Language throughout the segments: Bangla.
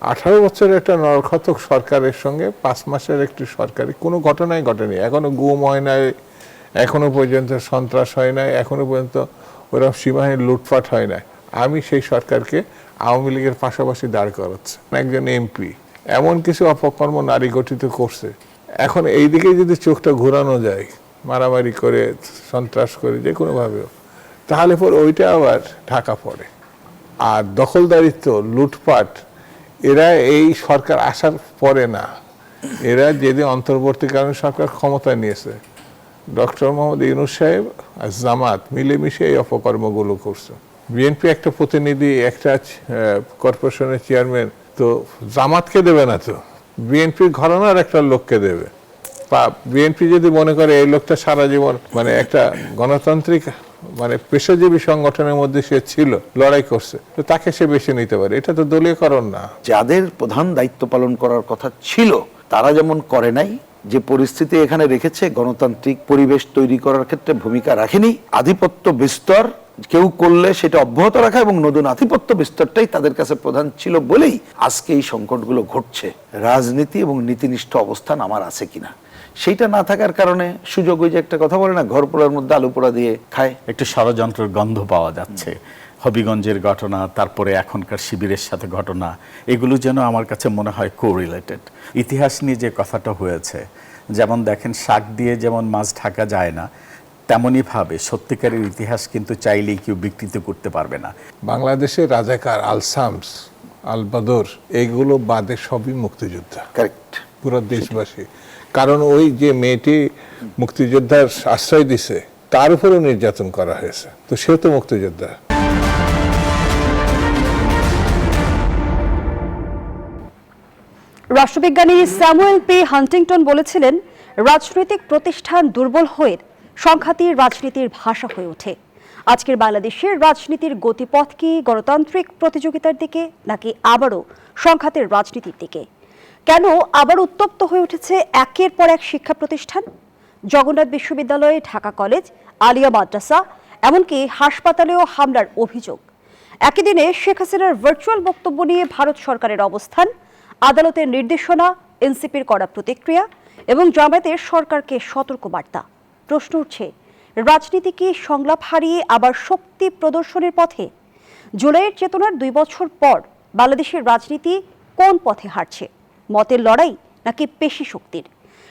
18 বছরের একটা নরখাতক সরকারের সঙ্গে 5 মাসের একটি সরকারি কোনো ঘটনাই ঘটেনি। এখনো গুম হয় নাই, এখনো পর্যন্ত সন্ত্রাস হয় নাই, এখনো পর্যন্ত ওরকম সীমাহীন লুটপাট হয় নাই। আমি সেই সরকারকে আওয়ামী লীগের পাশাপাশি দাঁড় করাচ্ছি। একজন এমপি এমন কিছু অপকর্ম নারী গঠিত করছে, এখন এই দিকে যদি চোখটা ঘোরানো যায়, মারামারি করে, সন্ত্রাস করে, যে কোনোভাবেও, তাহলে পর ওইটা আবার ঢাকা পড়ে। আর দখলদারিত্ব, লুটপাট, এরা এই সরকার আসার পরে না, এরা যেদিন অন্তর্বর্তীকালীন সরকার ক্ষমতা নিয়েছে, ডক্টর মোহাম্মদ ইউনূস সাহেব আর জামাত মিলেমিশে এই অপকর্মগুলো করছে। বিএনপি একটা প্রতিনিধি, একটা কর্পোরেশনের চেয়ারম্যান তো জামাতকে দেবে না, তো বিএনপির ঘরানার একটা লোককে দেবে। বা বিএনপি যদি মনে করে এই লোকটা সারা জীবন মানে একটা গণতান্ত্রিক মানে পেশাজীবী সংগঠনের মধ্যে সে ছিল, লড়াই করছে, তো তাকে সে বেছে নিতে পারে। এটা তো দলীয়করণ না। যাদের প্রধান দায়িত্ব পালন করার কথা ছিল তারা যেমন করে নাই, যে পরিস্থিতি এখানে রেখেছে, গণতান্ত্রিক পরিবেশ তৈরি করার ক্ষেত্রে ভূমিকা রাখেনি, আধিপত্য বিস্তার কেউ করলে সেটা অব্যাহত রাখা এবং নতুন আধিপত্য বিস্তারটাই তাদের কাছে প্রধান ছিল বলেই আজকে এই সংকটগুলো ঘটছে। রাজনীতি এবং নীতিনিষ্ঠ অবস্থান আমার আছে কিনা সেইটা না থাকার কারণে সুযোগ, ওই যে একটা কথা বলে না, ঘর পোড়ার মধ্যে আলু পোড়া দিয়ে খায়, একটু ষড়যন্ত্রের গন্ধ পাওয়া যাচ্ছে। হবিগঞ্জের ঘটনা, তারপরে এখনকার শিবিরের সাথে ঘটনা, এগুলো যেন আমার কাছে মনে হয় কোরিলেটেড। ইতিহাস নিয়ে যে কথাটা হয়েছে, যেমন দেখেন শাক দিয়ে যেমন মাছ ঢাকা যায় না, তেমনই ভাবে সত্যিকারের ইতিহাস কিন্তু চাইলেই কেউ বিকৃত করতে পারবে না। বাংলাদেশের রাজাকার, আল শামস, আল বদর, এগুলো বাদে সবই মুক্তিযোদ্ধা। কারেক্ট, পুরো দেশবাসী। কারণ ওই যে মেয়েটি মুক্তিযোদ্ধার আশ্রয় দিছে, তার উপরেও নির্যাতন করা হয়েছে, তো সেও তো মুক্তিযোদ্ধা। রাষ্ট্রবিজ্ঞানী স্যামুয়েল পি হান্টিংটন বলেছিলেন, রাজনৈতিক প্রতিষ্ঠান দুর্বল হয়ে সংঘাতের রাজনীতির ভাষা হয়ে ওঠে। আজকের বাংলাদেশের রাজনীতির গতিপথ কি গণতান্ত্রিক প্রতিযোগিতার দিকে, নাকি আবারও সংঘাতের রাজনীতির দিকে? কেন আবার উত্তপ্ত হয়ে উঠেছে একের পর এক শিক্ষা প্রতিষ্ঠান? জগন্নাথ বিশ্ববিদ্যালয়, ঢাকা কলেজ, আলিয়া মাদ্রাসা, এমনকি হাসপাতালেও হামলার অভিযোগ। একই দিনে শেখ হাসিনার ভার্চুয়াল বক্তব্য নিয়ে ভারত সরকারের অবস্থান, আদালতের নির্দেশনা, এনসিপির কড়া প্রতিক্রিয়া এবং জামায়াতের সরকারকে সতর্ক বার্তা। প্রশ্ন উঠছে, রাজনীতি কি সংলাপ হারিয়ে আবার শক্তি প্রদর্শনের পথে? জুলাইয়ের চেতনার 2 বছর পর বাংলাদেশের রাজনীতি কোন পথে হাঁটছে? মতের লড়াই নাকি পেশি শক্তির?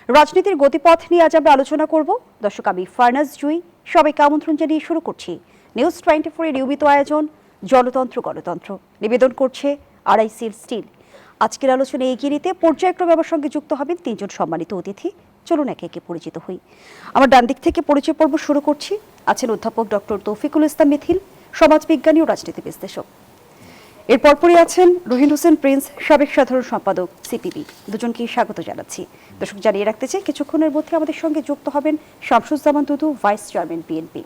রাজনীতির গতিপথ নিয়ে আজ আমরা আলোচনা করব। দর্শক, আমি ফারনাজ জুই, সবাইকে আমন্ত্রণ জানিয়ে শুরু করছি নিউজ 24 এর নিয়মিত আয়োজন জনতন্ত্র গণতন্ত্র। নিবেদন করছে আড়াইসিল স্টিল। আজকের আলোচনা এগিয়ে নিতে পর্যায়ক্রমে আমার সঙ্গে যুক্ত হবেন 3 জন সম্মানিত অতিথি। চলুন একে একে পরিচিত হই। আমার ডান দিক থেকে পরিচয় পর্ব শুরু করছি। আছেন অধ্যাপক ডক্টর তৌফিকুল ইসলাম মিথিল, সমাজবিজ্ঞানী ও রাজনীতি বিশ্লেষক। এর পরপরই আছেন রহিন হোসেন প্রিন্স, সাবেক সাধারণ সম্পাদক, সিপিবি। দুজনকে স্বাগত জানাচ্ছি। দর্শক, জানিয়ে রাখতে চাই কিছুক্ষণের মধ্যে আমাদের সঙ্গে যুক্ত হবেন শামসুজ্জামান দুদু, ভাইস চেয়ারম্যান বিএনপি।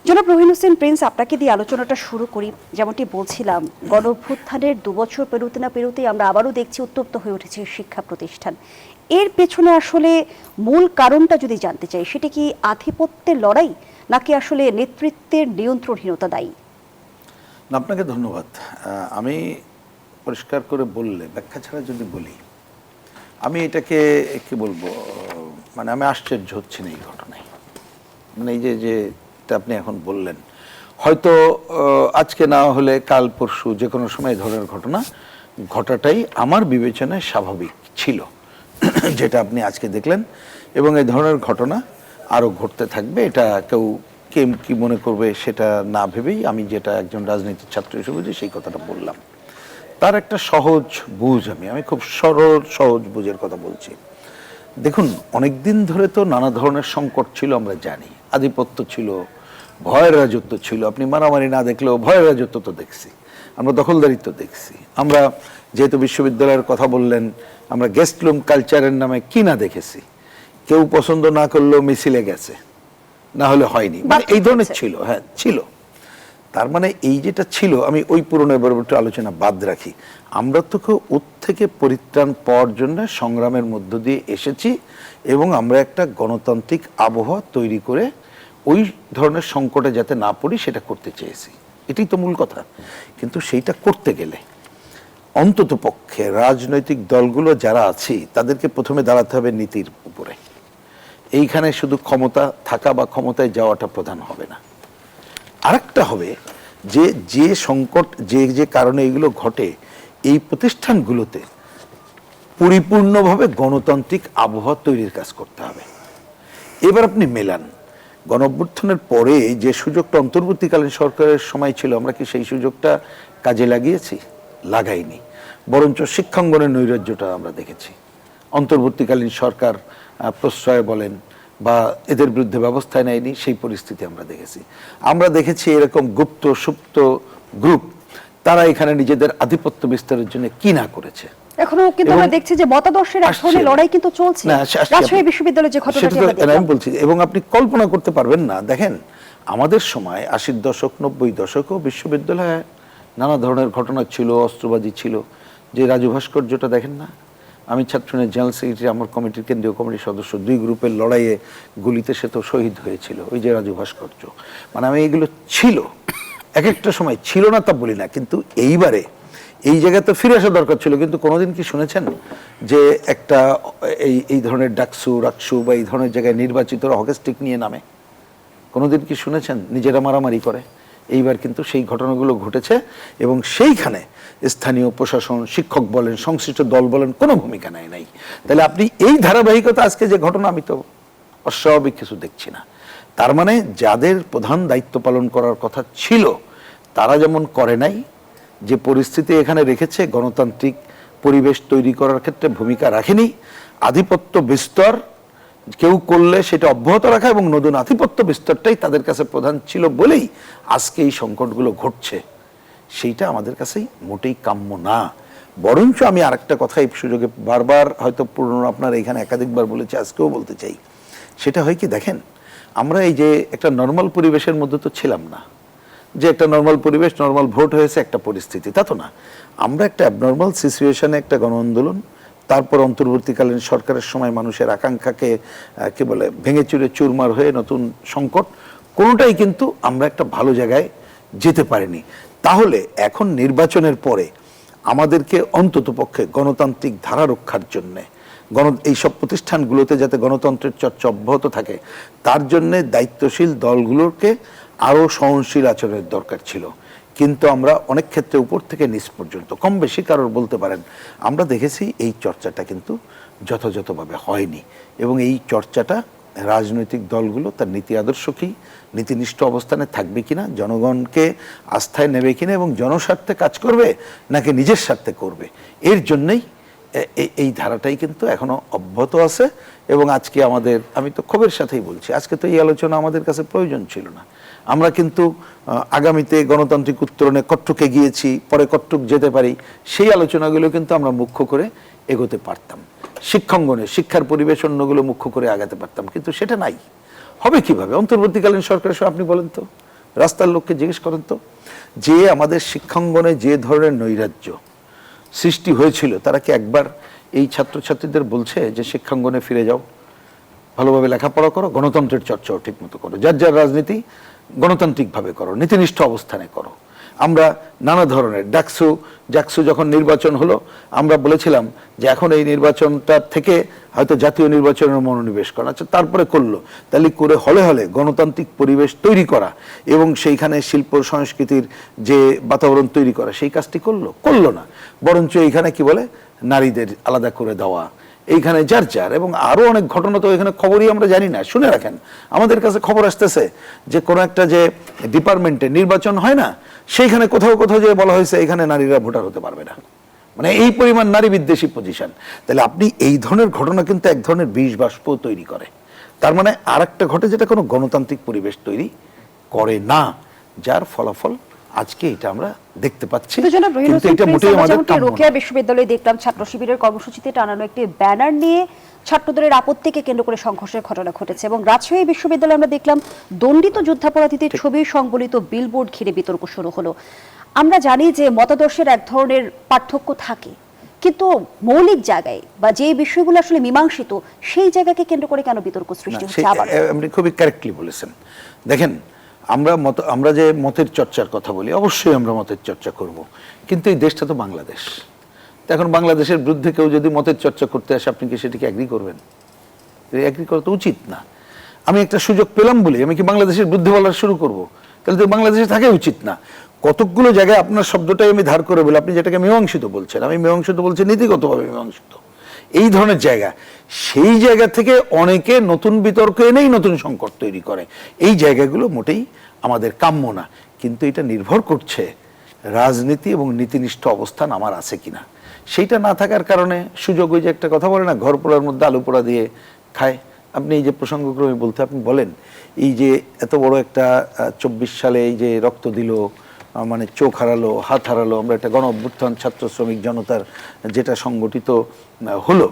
জনাব রহিন হোসেন প্রিন্স, আপনাকে দিয়ে আলোচনাটা শুরু করি। যেমনটি বলছিলাম, গণঅভ্যুত্থানের 2 বছর পেরোতে না পেরোতেই আমরা আবারও দেখছি উত্তপ্ত হয়ে উঠেছে শিক্ষা প্রতিষ্ঠান। এর পেছনে আসলে মূল কারণটা যদি জানতে চাই, সেটা কি আধিপত্যের লড়াই নাকি আসলে নেতৃত্বের নিয়ন্ত্রণহীনতা দায়ী? আপনাকে ধন্যবাদ। আমি পরিষ্কার করে বললে, ব্যাখ্যা ছাড়া যদি বলি, আমি এটাকে কি বলবো, মানে আমি আশ্চর্য হচ্ছি না এই ঘটনায়। মানে এই যে আপনি এখন বললেন, হয়তো আজকে না হলে কাল পরশু যে কোনো সময় ধরনের ঘটনা ঘটাটাই আমার বিবেচনায় স্বাভাবিক ছিল, যেটা আপনি আজকে দেখলেন। এবং এই ধরনের ঘটনা আরও ঘটতে থাকবে। এটা কেউ কে কি মনে করবে সেটা না ভেবেই আমি যেটা একজন রাজনীতির ছাত্র হিসেবে বুঝি সেই কথাটা বললাম। তার একটা সহজ বুঝ, আমি খুব সরল সহজ বুঝের কথা বলছি। দেখুন, অনেক দিন ধরে তো নানা ধরনের সংকট ছিল, আমরা জানি। আধিপত্য ছিল, ভয়ের রাজত্ব ছিল। আপনি মারামারি না দেখলেও ভয়ের রাজত্ব তো দেখছি, আমরা দখলদারিত্ব দেখছি। আমরা যেহেতু বিশ্ববিদ্যালয়ের কথা বললেন, আমরা গেস্ট রুম কালচারের নামে কি না দেখেছি। কেউ পছন্দ না করলেও মিছিলে গেছে, না হলে হয়নি, মানে এই ধরনের ছিল। হ্যাঁ, ছিল। তার মানে এই যেটা ছিল, আমি ওই পুরনো একটু আলোচনা বাদ রাখি। আমরা তো ওর থেকে পরিত্রাণ পাওয়ার জন্য সংগ্রামের মধ্য দিয়ে এসেছি এবং আমরা একটা গণতান্ত্রিক আবহাওয়া তৈরি করে ওই ধরনের সংকটে যাতে না পড়ি সেটা করতে চেয়েছি। এটাই তো মূল কথা। কিন্তু সেইটা করতে গেলে অন্তত পক্ষে রাজনৈতিক দলগুলো যারা আছি তাদেরকে প্রথমে দাঁড়াতে হবে নীতির উপরে। এইখানে শুধু ক্ষমতা থাকা বা ক্ষমতায় যাওয়াটা প্রধান হবে না। আরেকটা হবে যে যে সংকট যে যে কারণে এগুলো ঘটে, এই প্রতিষ্ঠানগুলোতে পরিপূর্ণভাবে গণতান্ত্রিক আবহাওয়া তৈরির কাজ করতে হবে। এবার আপনি মেলান, গণঅভ্যুত্থানের পরে যে সুযোগটা অন্তর্বর্তীকালীন সরকারের সময় ছিল, আমরা কি সেই সুযোগটা কাজে লাগিয়েছি? লাগাইনি। বরঞ্চ শিক্ষাঙ্গনের নৈরাজ্যটা আমরা দেখেছি। অন্তর্বর্তীকালীন সরকার প্রশ্রয় বলেন বা এদের বিরুদ্ধে ব্যবস্থা নেয়নি, সেই পরিস্থিতি আমরা দেখেছি। আমরা দেখেছি এরকম গুপ্ত সুপ্ত গ্রুপ তারা এখানে নিজেদের আধিপত্য বিস্তারের জন্য কি না করেছে। এখনো কিন্তু আমরা দেখছি যে মতাদর্শের এক ধরনের লড়াই কিন্তু চলছে। রাজশাহী বিশ্ববিদ্যালয়ে যে ঘটনাটি আমরা দেখলাম, আমি বলছি, এবং আপনি কল্পনা করতে পারবেন না, দেখেন আমাদের সময় 80-র দশক 90 দশকও বিশ্ববিদ্যালয়ে নানা ধরনের ঘটনা ছিল, অস্ত্রবাজি ছিল। যে রাজু ভাস্কর্যটা দেখেন না, আমি ছাত্রলীগের জেনারেল সেক্রেটারি, আমার কমিটির কেন্দ্রীয় কমিটির সদস্য, 2 গ্রুপের লড়াইয়ে গুলিতে সে তো শহীদ হয়েছিল, ওই যে রাজু ভাস্কর্য। মানে আমি এগুলো ছিল, এক একটা সময় ছিল না তা বলি না, কিন্তু এইবারে এই জায়গাতে ফিরে আসা দরকার ছিল। কিন্তু কোনোদিন কি শুনেছেন যে একটা এই ধরনের ডাকসু রাকসু বা এই ধরনের জায়গায় নির্বাচিতরা হকি স্টিক নিয়ে নামে? কোনোদিন কি শুনেছেন নিজেরা মারামারি করে? এইবার কিন্তু সেই ঘটনাগুলো ঘটেছে, এবং সেইখানে স্থানীয় প্রশাসন, শিক্ষক বলেন, সংশ্লিষ্ট দল বলেন, কোনো ভূমিকা নেয় নাই। তাহলে আপনি এই ধারাবাহিকতা, আজকে যে ঘটনা, আমি তো অস্বাভাবিক কিছু দেখছি না। তার মানে যাদের প্রধান দায়িত্ব পালন করার কথা ছিল তারা যেমন করে নাই, যে পরিস্থিতি এখানে রেখেছে, গণতান্ত্রিক পরিবেশ তৈরি করার ক্ষেত্রে ভূমিকা রাখেনি। আধিপত্য বিস্তার কেউ করলে সেটা অব্যাহত রাখা এবং নতুন আধিপত্য বিস্তারটাই তাদের কাছে প্রধান ছিল বলেই আজকে এই সংকটগুলো ঘটছে। সেইটা আমাদের কাছেই মোটেই কাম্য না। বরঞ্চ আমি আরেকটা কথা এই সুযোগে বারবার হয়তো পুরনো আপনার এখানে একাধিকবার বলেছি, আজকেও বলতে চাই। সেটা হয় কি, দেখেন আমরা এই যে একটা নর্মাল পরিবেশের মধ্যে তো ছিলাম না, যে একটা নর্মাল পরিবেশ, নর্মাল ভোট হয়েছে, একটা পরিস্থিতি, তা তো না। আমরা একটা অ্যাবনর্মাল সিচুয়েশনে, একটা গণ আন্দোলন, তারপর অন্তর্বর্তীকালীন সরকারের সময় মানুষের আকাঙ্ক্ষাকে কি বলে ভেঙে চুরে চুরমার হয়ে নতুন সংকট, কোনোটাই কিন্তু আমরা একটা ভালো জায়গায় যেতে পারিনি। তাহলে এখন নির্বাচনের পরে আমাদেরকে অন্তত পক্ষে গণতান্ত্রিক ধারা রক্ষার জন্যে, এইসব প্রতিষ্ঠানগুলোতে যাতে গণতন্ত্রের চর্চা অব্যাহত থাকে, তার জন্যে দায়িত্বশীল দলগুলোকে আরও সহনশীল আচরণের দরকার ছিল। কিন্তু আমরা অনেক ক্ষেত্রে উপর থেকে নিচ পর্যন্ত, কম বেশি কারোর বলতে পারেন, আমরা দেখেছি এই চর্চাটা কিন্তু যথাযথভাবে হয়নি। এবং এই চর্চাটা রাজনৈতিক দলগুলো তার নীতি আদর্শ কি, নীতিনিষ্ঠ অবস্থানে থাকবে কিনা, জনগণকে আস্থায় নেবে কিনা এবং জনস্বার্থে কাজ করবে নাকি নিজের স্বার্থে করবে, এর জন্যই এই ধারাটাই কিন্তু এখনো অব্যাহত আছে। এবং আজকে আমাদের, আমি তো ক্ষোভের সাথেই বলছি, আজকে তো এই আলোচনা আমাদের কাছে প্রয়োজন ছিল না। আমরা কিন্তু আগামীতে গণতান্ত্রিক উত্তরণে কট্টুকে গিয়েছি, পরে কট্টুক যেতে পারি, সেই আলোচনাগুলো কিন্তু আমরা মুখ্য করে এগোতে পারতাম। শিক্ষাঙ্গনে শিক্ষার পরিবেশ অন্যগুলো মুখ্য করে আগাতে পারতাম, কিন্তু সেটা নাই। হবে কিভাবে? অন্তর্বর্তীকালীন সরকারের সঙ্গে আপনি বলেন তো, রাস্তার লোককে জিজ্ঞেস করেন তো, যে আমাদের শিক্ষাঙ্গনে যে ধরনের নৈরাজ্য সৃষ্টি হয়েছিল, তারা কি একবার এই ছাত্রছাত্রীদের বলছে যে শিক্ষাঙ্গনে ফিরে যাও, ভালোভাবে লেখাপড়া করো, গণতন্ত্রের চর্চাও ঠিক মতো করো, যার যার রাজনীতি গণতান্ত্রিকভাবে করো, নীতিনিষ্ঠ অবস্থানে করো? আমরা নানা ধরনের জাকসু যখন নির্বাচন হলো, আমরা বলেছিলাম যে এখন এই নির্বাচনটা থেকে হয়তো জাতীয় নির্বাচনের মনোনিবেশ করা, আচ্ছা তারপরে করলো, তাহলে করে হলে হলে গণতান্ত্রিক পরিবেশ তৈরি করা এবং সেইখানে শিল্প সংস্কৃতির যে বাতাবরণ তৈরি করা, সেই কাজটি করলো না। বরঞ্চ এইখানে কি বলে, নারীদের আলাদা করে দেওয়া, এইখানে যার যার, এবং আরো অনেক ঘটনা তো এখানে খবরই আমরা জানি না। শুনে রাখেন, আমাদের কাছে খবর আসতেছে যে কোনো একটা যে ডিপার্টমেন্টে নির্বাচন হয় না, সেইখানে কোথাও কোথাও যে বলা হয়েছে এখানে নারীরা ভোটার হতে পারবে না। মানে এই পরিমাণ নারী বিদ্বেষী পজিশন। তাহলে আপনি এই ধরনের ঘটনা কিন্তু এক ধরনের বিষ বাষ্প তৈরি করে। তার মানে আর একটা ঘটে যেটা কোনো গণতান্ত্রিক পরিবেশ তৈরি করে না, যার ফলাফল আজকে এটা আমরা দেখতে পাচ্ছি। কিন্তু এটা মোটেই আমাদের কাম্য না। রোকেয়া বিশ্ববিদ্যালয়ে দেখলাম ছাত্র শিবিরের কর্মসূচিতে টানানো একটি ব্যানার নিয়ে ছাত্রদের আপত্তিকে কেন্দ্র করে সংঘর্ষের ঘটনা ঘটেছে, এবং রাজশাহী বিশ্ববিদ্যালয়ে আমরা দেখলাম দণ্ডিত যুদ্ধাপরাধীদের ছবি সংবলিত বিলবোর্ড ঘিরে বিতর্ক শুরু হলো। আমরা জানি যে মতাদর্শের এক ধরনের পার্থক্য থাকে, কিন্তু মৌলিক জায়গায় বা যে বিষয়গুলো আসলে মীমাংসিত, সেই জায়গাকে কেন্দ্র করে কেন বিতর্ক সৃষ্টি হচ্ছে? আবার আপনি খুবই কারেক্টলি বলেছেন। দেখেন, আমরা যে মতের চর্চার কথা বলি, অবশ্যই আমরা মতের চর্চা করব, কিন্তু এই দেশটা তো বাংলাদেশ। তো এখন বাংলাদেশের বিরুদ্ধে কেউ যদি মতের চর্চা করতে আসে, আপনি কি সেটাকে অ্যাগ্রি করবেন? অ্যাগ্রি করা তো উচিত না। আমি একটা সুযোগ পেলাম বলে আমি কি বাংলাদেশের বিরুদ্ধে বলা শুরু করব? তাহলে তো বাংলাদেশে থাকা উচিত না। কতকগুলো জায়গায় আপনার শব্দটাই আমি ধার করে বলি, আপনি যেটাকে মীমাংসিত বলছেন, আমি মীমাংসিত বলছি নীতিগতভাবে মীমাংসিত, এই ধরনের জায়গা। সেই জায়গা থেকে অনেকে নতুন বিতর্ক এনেই নতুন সংকট তৈরি করে। এই জায়গাগুলো মোটেই আমাদের কাম্য না। কিন্তু এটা নির্ভর করছে রাজনীতি এবং নীতিনিষ্ঠ অবস্থান আমার আছে কিনা। সেইটা না থাকার কারণে সুযোগ, ওই যে একটা কথা বলে না, ঘর পোড়ার মধ্যে আলু পোড়া দিয়ে খায়। আপনি এই যে প্রসঙ্গক্রমে বলতে আপনি বলেন, এই যে এত বড় একটা 24 সালে এই যে রক্ত দিল, মানে চোখ হারালো, হাত হারালো, আমরা একটা গণ অভ্যুত্থান ছাত্র শ্রমিক জনতার যেটা সংগঠিত হলো,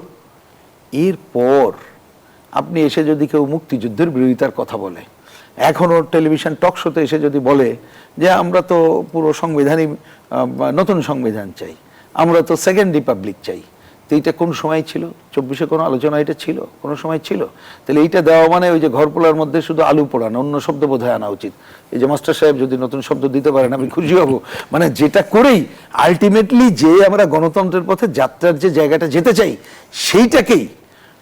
এরপর আপনি এসে যদি কেউ মুক্তিযুদ্ধের বিরোধিতার কথা বলে, এখনও টেলিভিশন টক শোতে এসে যদি বলে যে আমরা তো পুরো সংবিধানই নতুন সংবিধান চাই, আমরা তো সেকেন্ড রিপাবলিক চাই, তো এইটা কোন সময় ছিল? 24-এ কোনো আলোচনা এটা ছিল? কোনো সময় ছিল? তাহলে এইটা দেওয়া মানে ওই যে ঘর পোড়ার মধ্যে শুধু আলু পোড়া না, অন্য শব্দ বোধহয় আনা উচিত। এই যে মাস্টার সাহেব যদি নতুন শব্দ দিতে পারেন আমি খুশি হব। মানে যেটা করেই আলটিমেটলি যে আমরা গণতন্ত্রের পথে যাত্রার যে জায়গাটা যেতে চাই, সেইটাকেই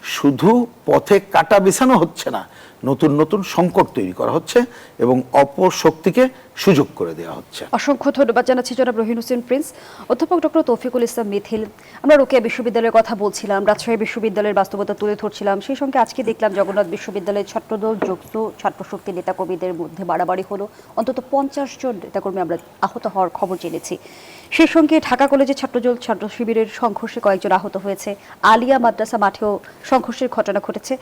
শুধু পথে কাটা বিছানো হচ্ছে না, নতুন নতুন সংকট তৈরি করা হচ্ছে এবং অপশক্তিকে সুযোগ করে দেওয়া হচ্ছে। অসংখ্য ধন্যবাদ জানাচ্ছি জনাব রহিন হোসেন প্রিন্স। অধ্যাপক ডক্টর তৌফিকুল ইসলাম মিথিল, আমরা রোকেয়া বিশ্ববিদ্যালয়ের কথা বলছিলাম, রাজশাহী বিশ্ববিদ্যালয়ের বাস্তবতা তুলে ধরছিলাম, সেই সঙ্গে আজকে দেখলাম জগন্নাথ বিশ্ববিদ্যালয়ের ছাত্রদল যুক্ত ছাত্রশক্তি নেতাকর্মীদের মধ্যে বাড়াবাড়ি হলো, অন্তত 50 জন নেতাকর্মী আমরা আহত হওয়ার খবর জেনেছি। সেই সঙ্গে ঢাকা কলেজের ছাত্রদল ছাত্র শিবিরের সংঘর্ষে কয়েকজন আহত হয়েছে, আলিয়া মাদ্রাসা মাঠেও সংঘর্ষের ঘটনা ঘটেছে।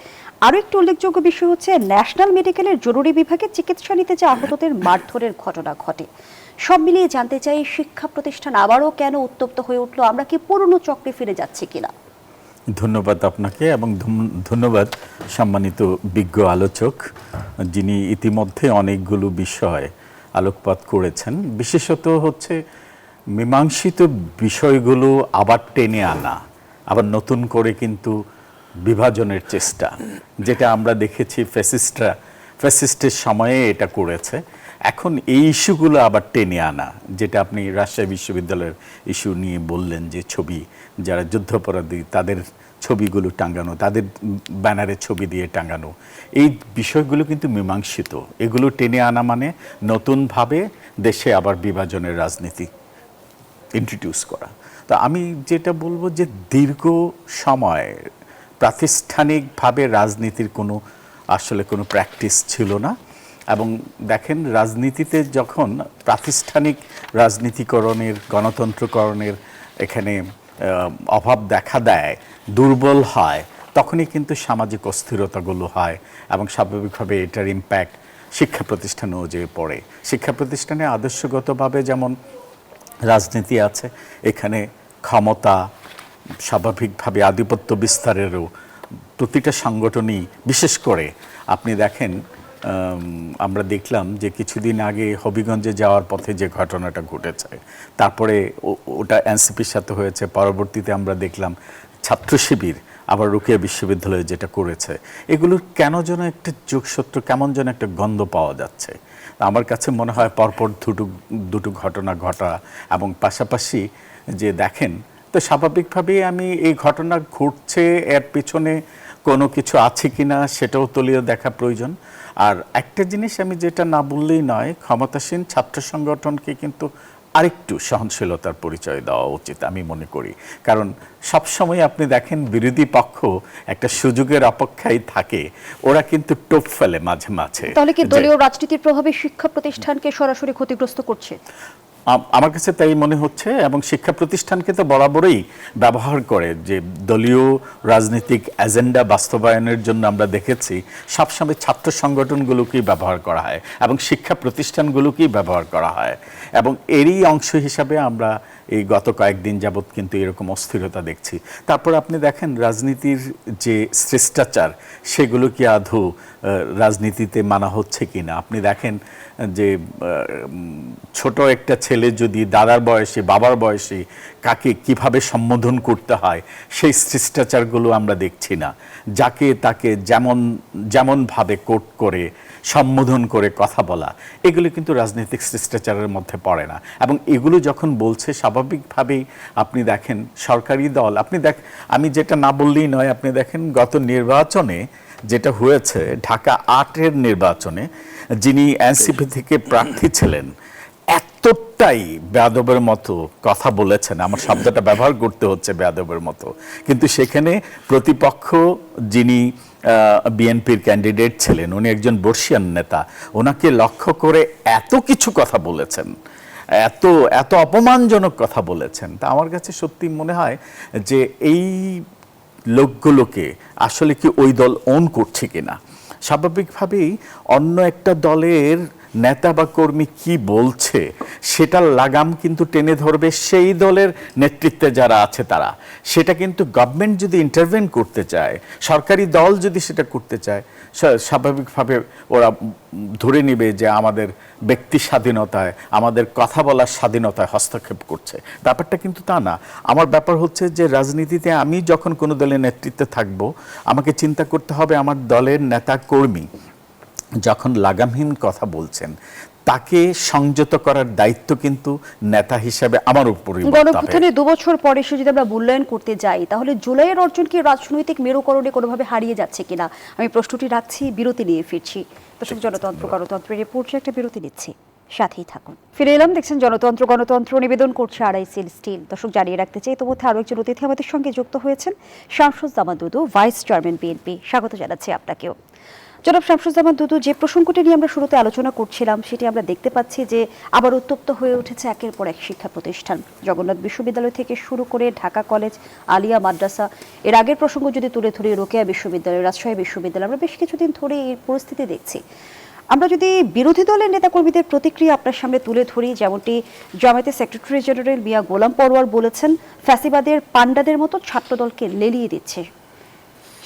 আরও একটি উল্লেখযোগ্য বিষয় হচ্ছে ন্যাশনাল মেডিকেলের জরুরি বিভাগে চিকিৎসা নিতে যে আহতদের মারধরের ঘটনা ঘটে। সব মিলিয়ে জানতে চাই, শিক্ষা প্রতিষ্ঠান আবারও কেন উত্তপ্ত হয়ে উঠলো? আমরা কি পুরনো চক্রে ফিরে যাচ্ছি কিনা? ধন্যবাদ আপনাকে এবং ধন্যবাদ সম্মানিত বিজ্ঞ আলোচক, যিনি ইতিমধ্যে অনেকগুলো বিষয় আলোকপাত করেছেন। বিশেষত হচ্ছে মীমাংসিত বিষয়গুলো আবার টেনে আনা, আবার নতুন করে কিন্তু বিভাজনের চেষ্টা, যেটা আমরা দেখেছি ফ্যাসিস্টের সময়ে এটা করেছে। এখন এই ইস্যুগুলো আবার টেনে আনা, যেটা আপনি রাজশাহী বিশ্ববিদ্যালয়ের ইস্যু নিয়ে বললেন, যে ছবি, যারা যুদ্ধাপরাধী তাদের ছবিগুলো টাঙানো, তাদের ব্যানারে ছবি দিয়ে টাঙানো, এই বিষয়গুলো কিন্তু মীমাংসিত। এগুলো টেনে আনা মানে নতুনভাবে দেশে আবার বিভাজনের রাজনীতি ইন্ট্রোডিউস করা। তো আমি যেটা বলবো যে দীর্ঘ সময় প্রাতিষ্ঠানিকভাবে রাজনীতির আসলে কোনো প্র্যাকটিস ছিল না। এবং দেখেন, রাজনীতিতে যখন প্রাতিষ্ঠানিক রাজনীতিকরণের, গণতন্ত্রকরণের এখানে অভাব দেখা দেয়, দুর্বল হয়, তখনই কিন্তু সামাজিক অস্থিরতাগুলো হয় এবং স্বাভাবিকভাবে এটার ইম্প্যাক্ট শিক্ষা প্রতিষ্ঠানেও যে পড়ে। শিক্ষা প্রতিষ্ঠানে আদর্শগতভাবে যেমন রাজনীতি আছে, এখানে ক্ষমতা, স্বাভাবিকভাবে আধিপত্য বিস্তারেরও প্রতিটা সংগঠনই, বিশেষ করে আপনি দেখেন, আমরা দেখলাম যে কিছুদিন আগে হবিগঞ্জে যাওয়ার পথে যে ঘটনাটা ঘটেছে, তারপরে ওটা এনসিপির সাথে হয়েছে, পরবর্তীতে আমরা দেখলাম ছাত্র শিবির আবার রোকেয়া বিশ্ববিদ্যালয়ে যেটা করেছে, এগুলোর কেন যেন একটা যোগসূত্র, কেমন যেন একটা গন্ধ পাওয়া যাচ্ছে। আমার কাছে মনে হয় পরপর দুটো ঘটনা ঘটা, এবং পাশাপাশি যে দেখেন, তো স্বাভাবিকভাবেই আমি এই ঘটনা ঘটছে, এর পিছনে কোনো কিছু আছে কিনা সেটাও তলিয়ে দেখা প্রয়োজন। আর একটা জিনিস আমি যেটা না বললেই নয়, ক্ষমতাসীন ছাত্র সংগঠনকে কিন্তু আরেকটু সহনশীলতার পরিচয় দেওয়া উচিত আমি মনে করি। কারণ সবসময় আপনি দেখেন বিরোধী পক্ষ একটা সুযোগের অপেক্ষায় থাকে, ওরা কিন্তু টোপ ফেলে মাঝে মাঝে। তাহলে কি দলীয় রাজনীতির প্রভাবে শিক্ষা প্রতিষ্ঠানকে সরাসরি ক্ষতিগ্রস্ত করছে? আমার কাছে তাই মনে হচ্ছে, এবং শিক্ষা প্রতিষ্ঠানকে তো বরাবরই ব্যবহার করে, যে দলীয় রাজনৈতিক এজেন্ডা বাস্তবায়নের জন্য আমরা দেখেছি সবসময় ছাত্র সংগঠনগুলোকেই ব্যবহার করা হয় এবং শিক্ষা প্রতিষ্ঠানগুলোকেই ব্যবহার করা হয়। এবং এরই অংশ হিসাবে আমরা এই গত কয়েকদিন যাবৎ কিন্তু এরকম অস্থিরতা দেখছি। তারপর আপনি দেখেন রাজনীতির যে শিষ্টাচার, সেগুলো কি আদৌ রাজনীতিতে মানা হচ্ছে কিনা। আপনি দেখেন যে ছোট একটা ছেলে যদি দাদার বয়সী, বাবার বয়সী কাকে কিভাবে সম্বোধন করতে হয়, সেই শিষ্টাচারগুলো আমরা দেখছি না। যাকে তাকে যেমনভাবে কোট করে সম্বোধন করে কথা বলা, এগুলো কিন্তু রাজনৈতিক শিষ্টাচারের মধ্যে পড়ে না। এবং এগুলো যখন বলছে, স্বাভাবিকভাবেই আপনি দেখেন সরকারি দল, আমি যেটা না বললেই নয়, আপনি দেখেন গত নির্বাচনে যেটা হয়েছে, ঢাকা 8-এর নির্বাচনে যিনি এনসিপি থেকে প্রার্থী ছিলেন এতটাই বেয়াদবের মতো কথা বলেছেন, আমার শব্দটা ব্যবহার করতে হচ্ছে বেয়াদবের মতো, কিন্তু সেখানে প্রতিপক্ষ যিনি বিএনপির ক্যান্ডিডেট ছিলেন, উনি একজন বর্ষিয়ান নেতা, ওনাকে লক্ষ্য করে এত কিছু কথা বলেছেন, এত এত অপমানজনক কথা বলেছেন। তা আমার কাছে সত্যি মনে হয় যে এই লোকগুলোকে আসলে কি ওই দল ওন করছে কিনা। স্বাভাবিকভাবেই অন্য একটা দলের নেতা বা কর্মী কি বলছে সেটার লাগাম কিন্তু টেনে ধরবে সেই দলের নেতৃত্বে যারা আছে তারা। সেটা কিন্তু গভর্নমেন্ট যদি ইন্টারভেন করতে চায়, সরকারি দল যদি সেটা করতে চায়, স্বাভাবিকভাবে ওরা ধরে নেবে যে আমাদের ব্যক্তি স্বাধীনতায়, আমাদের কথা বলার স্বাধীনতায় হস্তক্ষেপ করছে। ব্যাপারটা কিন্তু তা না। আমার ব্যাপার হচ্ছে যে রাজনীতিতে আমি যখন কোনো দলের নেতৃত্বে থাকব, আমাকে চিন্তা করতে হবে আমার দলের নেতা কর্মী যখন লাগামহীন কথা বলছেন, তাকে সংযত করার দায়িত্ব কিন্তু নেতা হিসেবে আমার উপরই। গণঅভ্যুত্থানের 2 বছর পরে এসে যদি আমরা মূল্যায়ন করতে যাই, তাহলে জুলাইয়ের অর্জন কি রাজনৈতিক মেরুকরণে কোনোভাবে হারিয়ে যাচ্ছে কিনা, আমি প্রশ্নটি রাখছি। বিরতি নিয়ে ফিরছি। দর্শক, জনতন্ত্র গণতন্ত্রের রিপোর্টে একটা বিরতি নিচ্ছি, সাথেই থাকুন। ফিরে এলাম, দেখছেন জনতন্ত্র গণতন্ত্র, নিবেদন করছে আড়াইসিল স্টিল। দর্শক, জানিয়ে রাখতে চাই ইতিমধ্যে আরও একজন অতিথি আমাদের সঙ্গে যুক্ত হয়েছেন, শামসুজ্জামান দুদু, ভাইস চেয়ারম্যান বিএনপি। স্বাগত জানাচ্ছি আপনাকেও। জনাব শামসুজ্জামান দুদু, যে প্রসঙ্গটি নিয়ে আমরা শুরুতে আলোচনা করছিলাম, সেটি আমরা দেখতে পাচ্ছি যে আবার উত্তপ্ত হয়ে উঠেছে একের পর এক শিক্ষা প্রতিষ্ঠান। জগন্নাথ বিশ্ববিদ্যালয় থেকে শুরু করে ঢাকা কলেজ, আলিয়া মাদ্রাসা, এর আগের প্রসঙ্গ যদি তুলে ধরি রোকেয়া বিশ্ববিদ্যালয়, রাজশাহী বিশ্ববিদ্যালয়, আমরা বেশ কিছুদিন ধরে এই পরিস্থিতি দেখছি। আমরা যদি বিরোধী দলের নেতাকর্মীদের প্রতিক্রিয়া আপনার সামনে তুলে ধরি, যেমনটি জামায়াতের সেক্রেটারি জেনারেল মিয়া গোলাম পরোয়ার বলেছেন, ফ্যাসিবাদের পান্ডাদের মতো ছাত্রদলকে লেলিয়ে দিচ্ছে।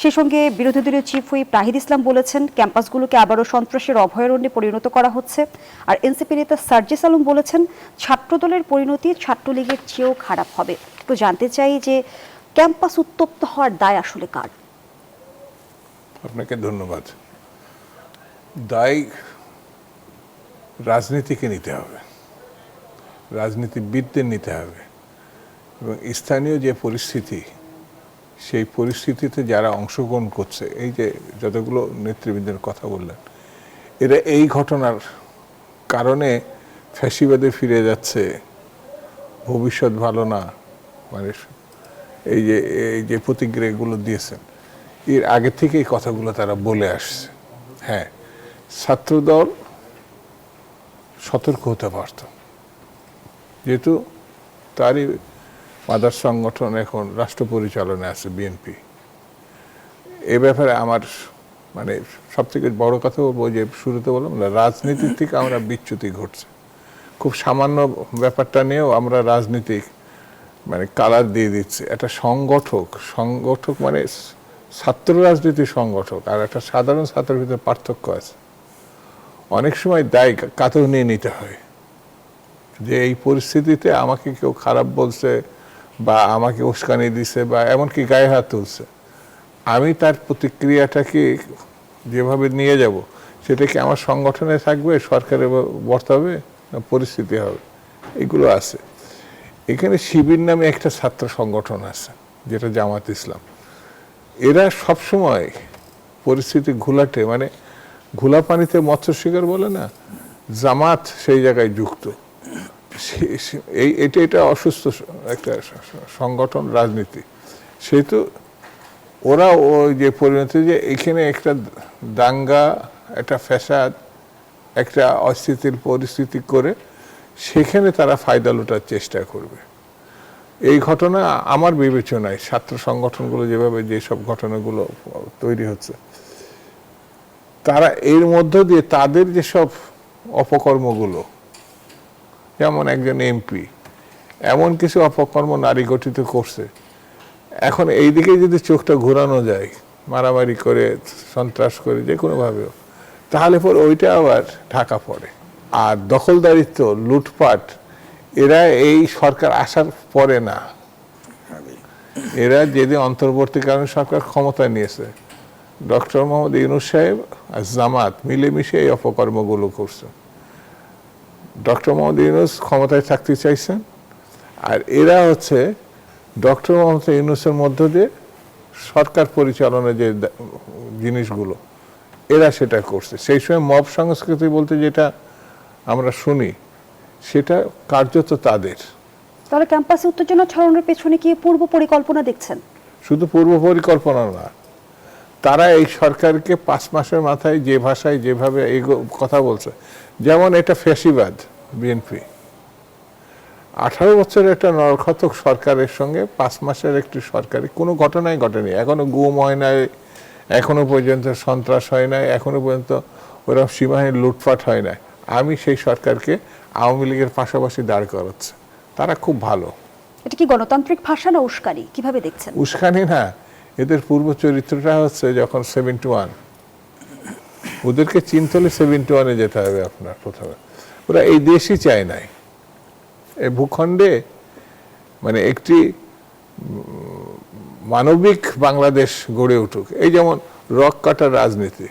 সেই সঙ্গে বিরোধী দলীয় চিফ হুইপ নাহিদ ইসলাম বলেছেন, ক্যাম্পাসগুলোকে আবারও সন্ত্রাসের অভয়ারণ্যে পরিণত করা হচ্ছে। আর এনসিপি নেতা সার্জিস আলম বলেছেন, ছাত্রদলের পরিণতি ছাত্রলীগের চেয়েও খারাপ হবে। তো জানতে চাই যে ক্যাম্পাস উত্তপ্ত হওয়ার দায় আসলে কার? আপনাকে ধন্যবাদ। দায় রাজনীতিকে নিতে হবে, রাজনীতিবিদদের নিতে হবে, এবং স্থানীয় যে পরিস্থিতি, সেই পরিস্থিতিতে যারা অংশগ্রহণ করছে, এই যে যতগুলো নেতৃবৃন্দের কথা বললেন, এরা এই ঘটনার কারণে ফ্যাসিবাদে ফিরে যাচ্ছে, ভবিষ্যৎ ভালো না, মানে এই যে প্রতিক্রিয়াগুলো দিয়েছেন, এর আগে থেকে এই কথাগুলো তারা বলে আসছে। হ্যাঁ, ছাত্রদল সতর্ক হতে পারত, যেহেতু তারই মাদার সংগঠন এখন রাষ্ট্র পরিচালনায় আছে বিএনপি। এ ব্যাপারে আমার মানে সবথেকে বড় কথা বলবো, যে শুরুতে বললাম না, রাজনীতির থেকে আমরা বিচ্যুতি ঘটছে। খুব সামান্য ব্যাপারটা নিয়েও আমরা রাজনীতিক মানে কালার দিয়ে দিচ্ছে। একটা সংগঠক মানে ছাত্র রাজনীতির সংগঠক আর একটা সাধারণ ছাত্রের ভিতরে পার্থক্য আছে। অনেক সময় দায় কাতর নিয়ে নিতে হয়, যে এই পরিস্থিতিতে আমাকে কেউ খারাপ বলছে বা আমাকে উস্কানি দিছে বা এমনকি গায়ে হাত তুলছে, আমি তার প্রতিক্রিয়াটাকে যেভাবে নিয়ে যাব, সেটা কি আমার সংগঠনে থাকবে, সরকারে বর্তাবে, না পরিস্থিতি হবে, এগুলো আছে। এখানে শিবির নামে একটা ছাত্র সংগঠন আছে, যেটা জামাত ইসলাম। এরা সবসময় পরিস্থিতি ঘোলাটে, মানে ঘোলা পানিতে মৎস্য শিকার বলে না, জামাত সেই জায়গায় যুক্ত। এটা অসুস্থ একটা সংগঠন, রাজনীতি। সেহেতু ওরা ওই যে পরিণতি, যে এখানে একটা দাঙ্গা, একটা ফ্যাসাদ, একটা অস্থিতির পরিস্থিতি করে সেখানে তারা ফায়দা লুটার চেষ্টা করবে। এই ঘটনা আমার বিবেচনায় ছাত্র সংগঠনগুলো যেভাবে যেসব ঘটনাগুলো তৈরি হচ্ছে, তারা এর মধ্য দিয়ে তাদের যেসব অপকর্মগুলো, যেমন একজন এমপি এমন কিছু অপকর্ম নারী গঠিত করছে, এখন এই দিকে যদি চোখটা ঘোরানো যায়, মারামারি করে, সন্ত্রাস করে, যে কোনোভাবেও, তাহলে পর ওইটা আবার ঢাকা পড়ে। আর দখলদারিত্ব, লুটপাট, এরা এই সরকার আসার পরে না, এরা যেদিন অন্তর্বর্তীকালীন সরকার ক্ষমতা নিয়েছে, ডক্টর মোহাম্মদ ইউনূস সাহেব আর জামাত মিলেমিশে এই অপকর্মগুলো করছে। ডক্টর মোহাম্মদ ইউনূস ক্ষমতায় থাকতে চাইছেন, আর এরা হচ্ছে ডক্টর মোহাম্মদ ইউনূসের মধ্য দিয়ে সরকার পরিচালনার যে জিনিসগুলো এরা সেটা করছে। সেই সময় মব সংস্কৃতি বলতে যেটা আমরা শুনি সেটা কার্যত তাদের। তাহলে ক্যাম্পাসে উত্তেজনা ছড়ানোর পেছনে কি পূর্ব পরিকল্পনা দেখছেন? শুধু পূর্ব পরিকল্পনা না, তারা এই সরকারকে 5 মাসের মাথায় যে ভাষায় যেভাবে এই কথা বলছে, যেমন এটা ফ্যাসিবাদ বিএনপি 18 বছরের একটা নরখাতক সরকারের সঙ্গে 5 মাসের একটি সরকারি কোনো ঘটনাই ঘটেনি। এখনো গুম হয় নাই, এখনো পর্যন্ত সন্ত্রাস হয় নাই, এখনো পর্যন্ত ওরকম সীমাহীন লুটপাট হয় নাই। আমি সেই সরকারকে আওয়ামী লীগের পাশাপাশি দাঁড় করাচ্ছি। তারা খুব ভালো। এটা কি গণতান্ত্রিক ভাষা না উস্কানি, কিভাবে দেখছেন? উস্কানি না, এদের পূর্ব চরিত্রটা হচ্ছে যখন 71, ওদেরকে চিনতে হলে 71-এ যেতে হবে আপনার প্রথমে। ওরা এই দেশই চায় নাই, এই ভূখণ্ডে মানে একটি মানবিক বাংলাদেশ গড়ে উঠুক। এই যেমন রক কাটার রাজনীতি,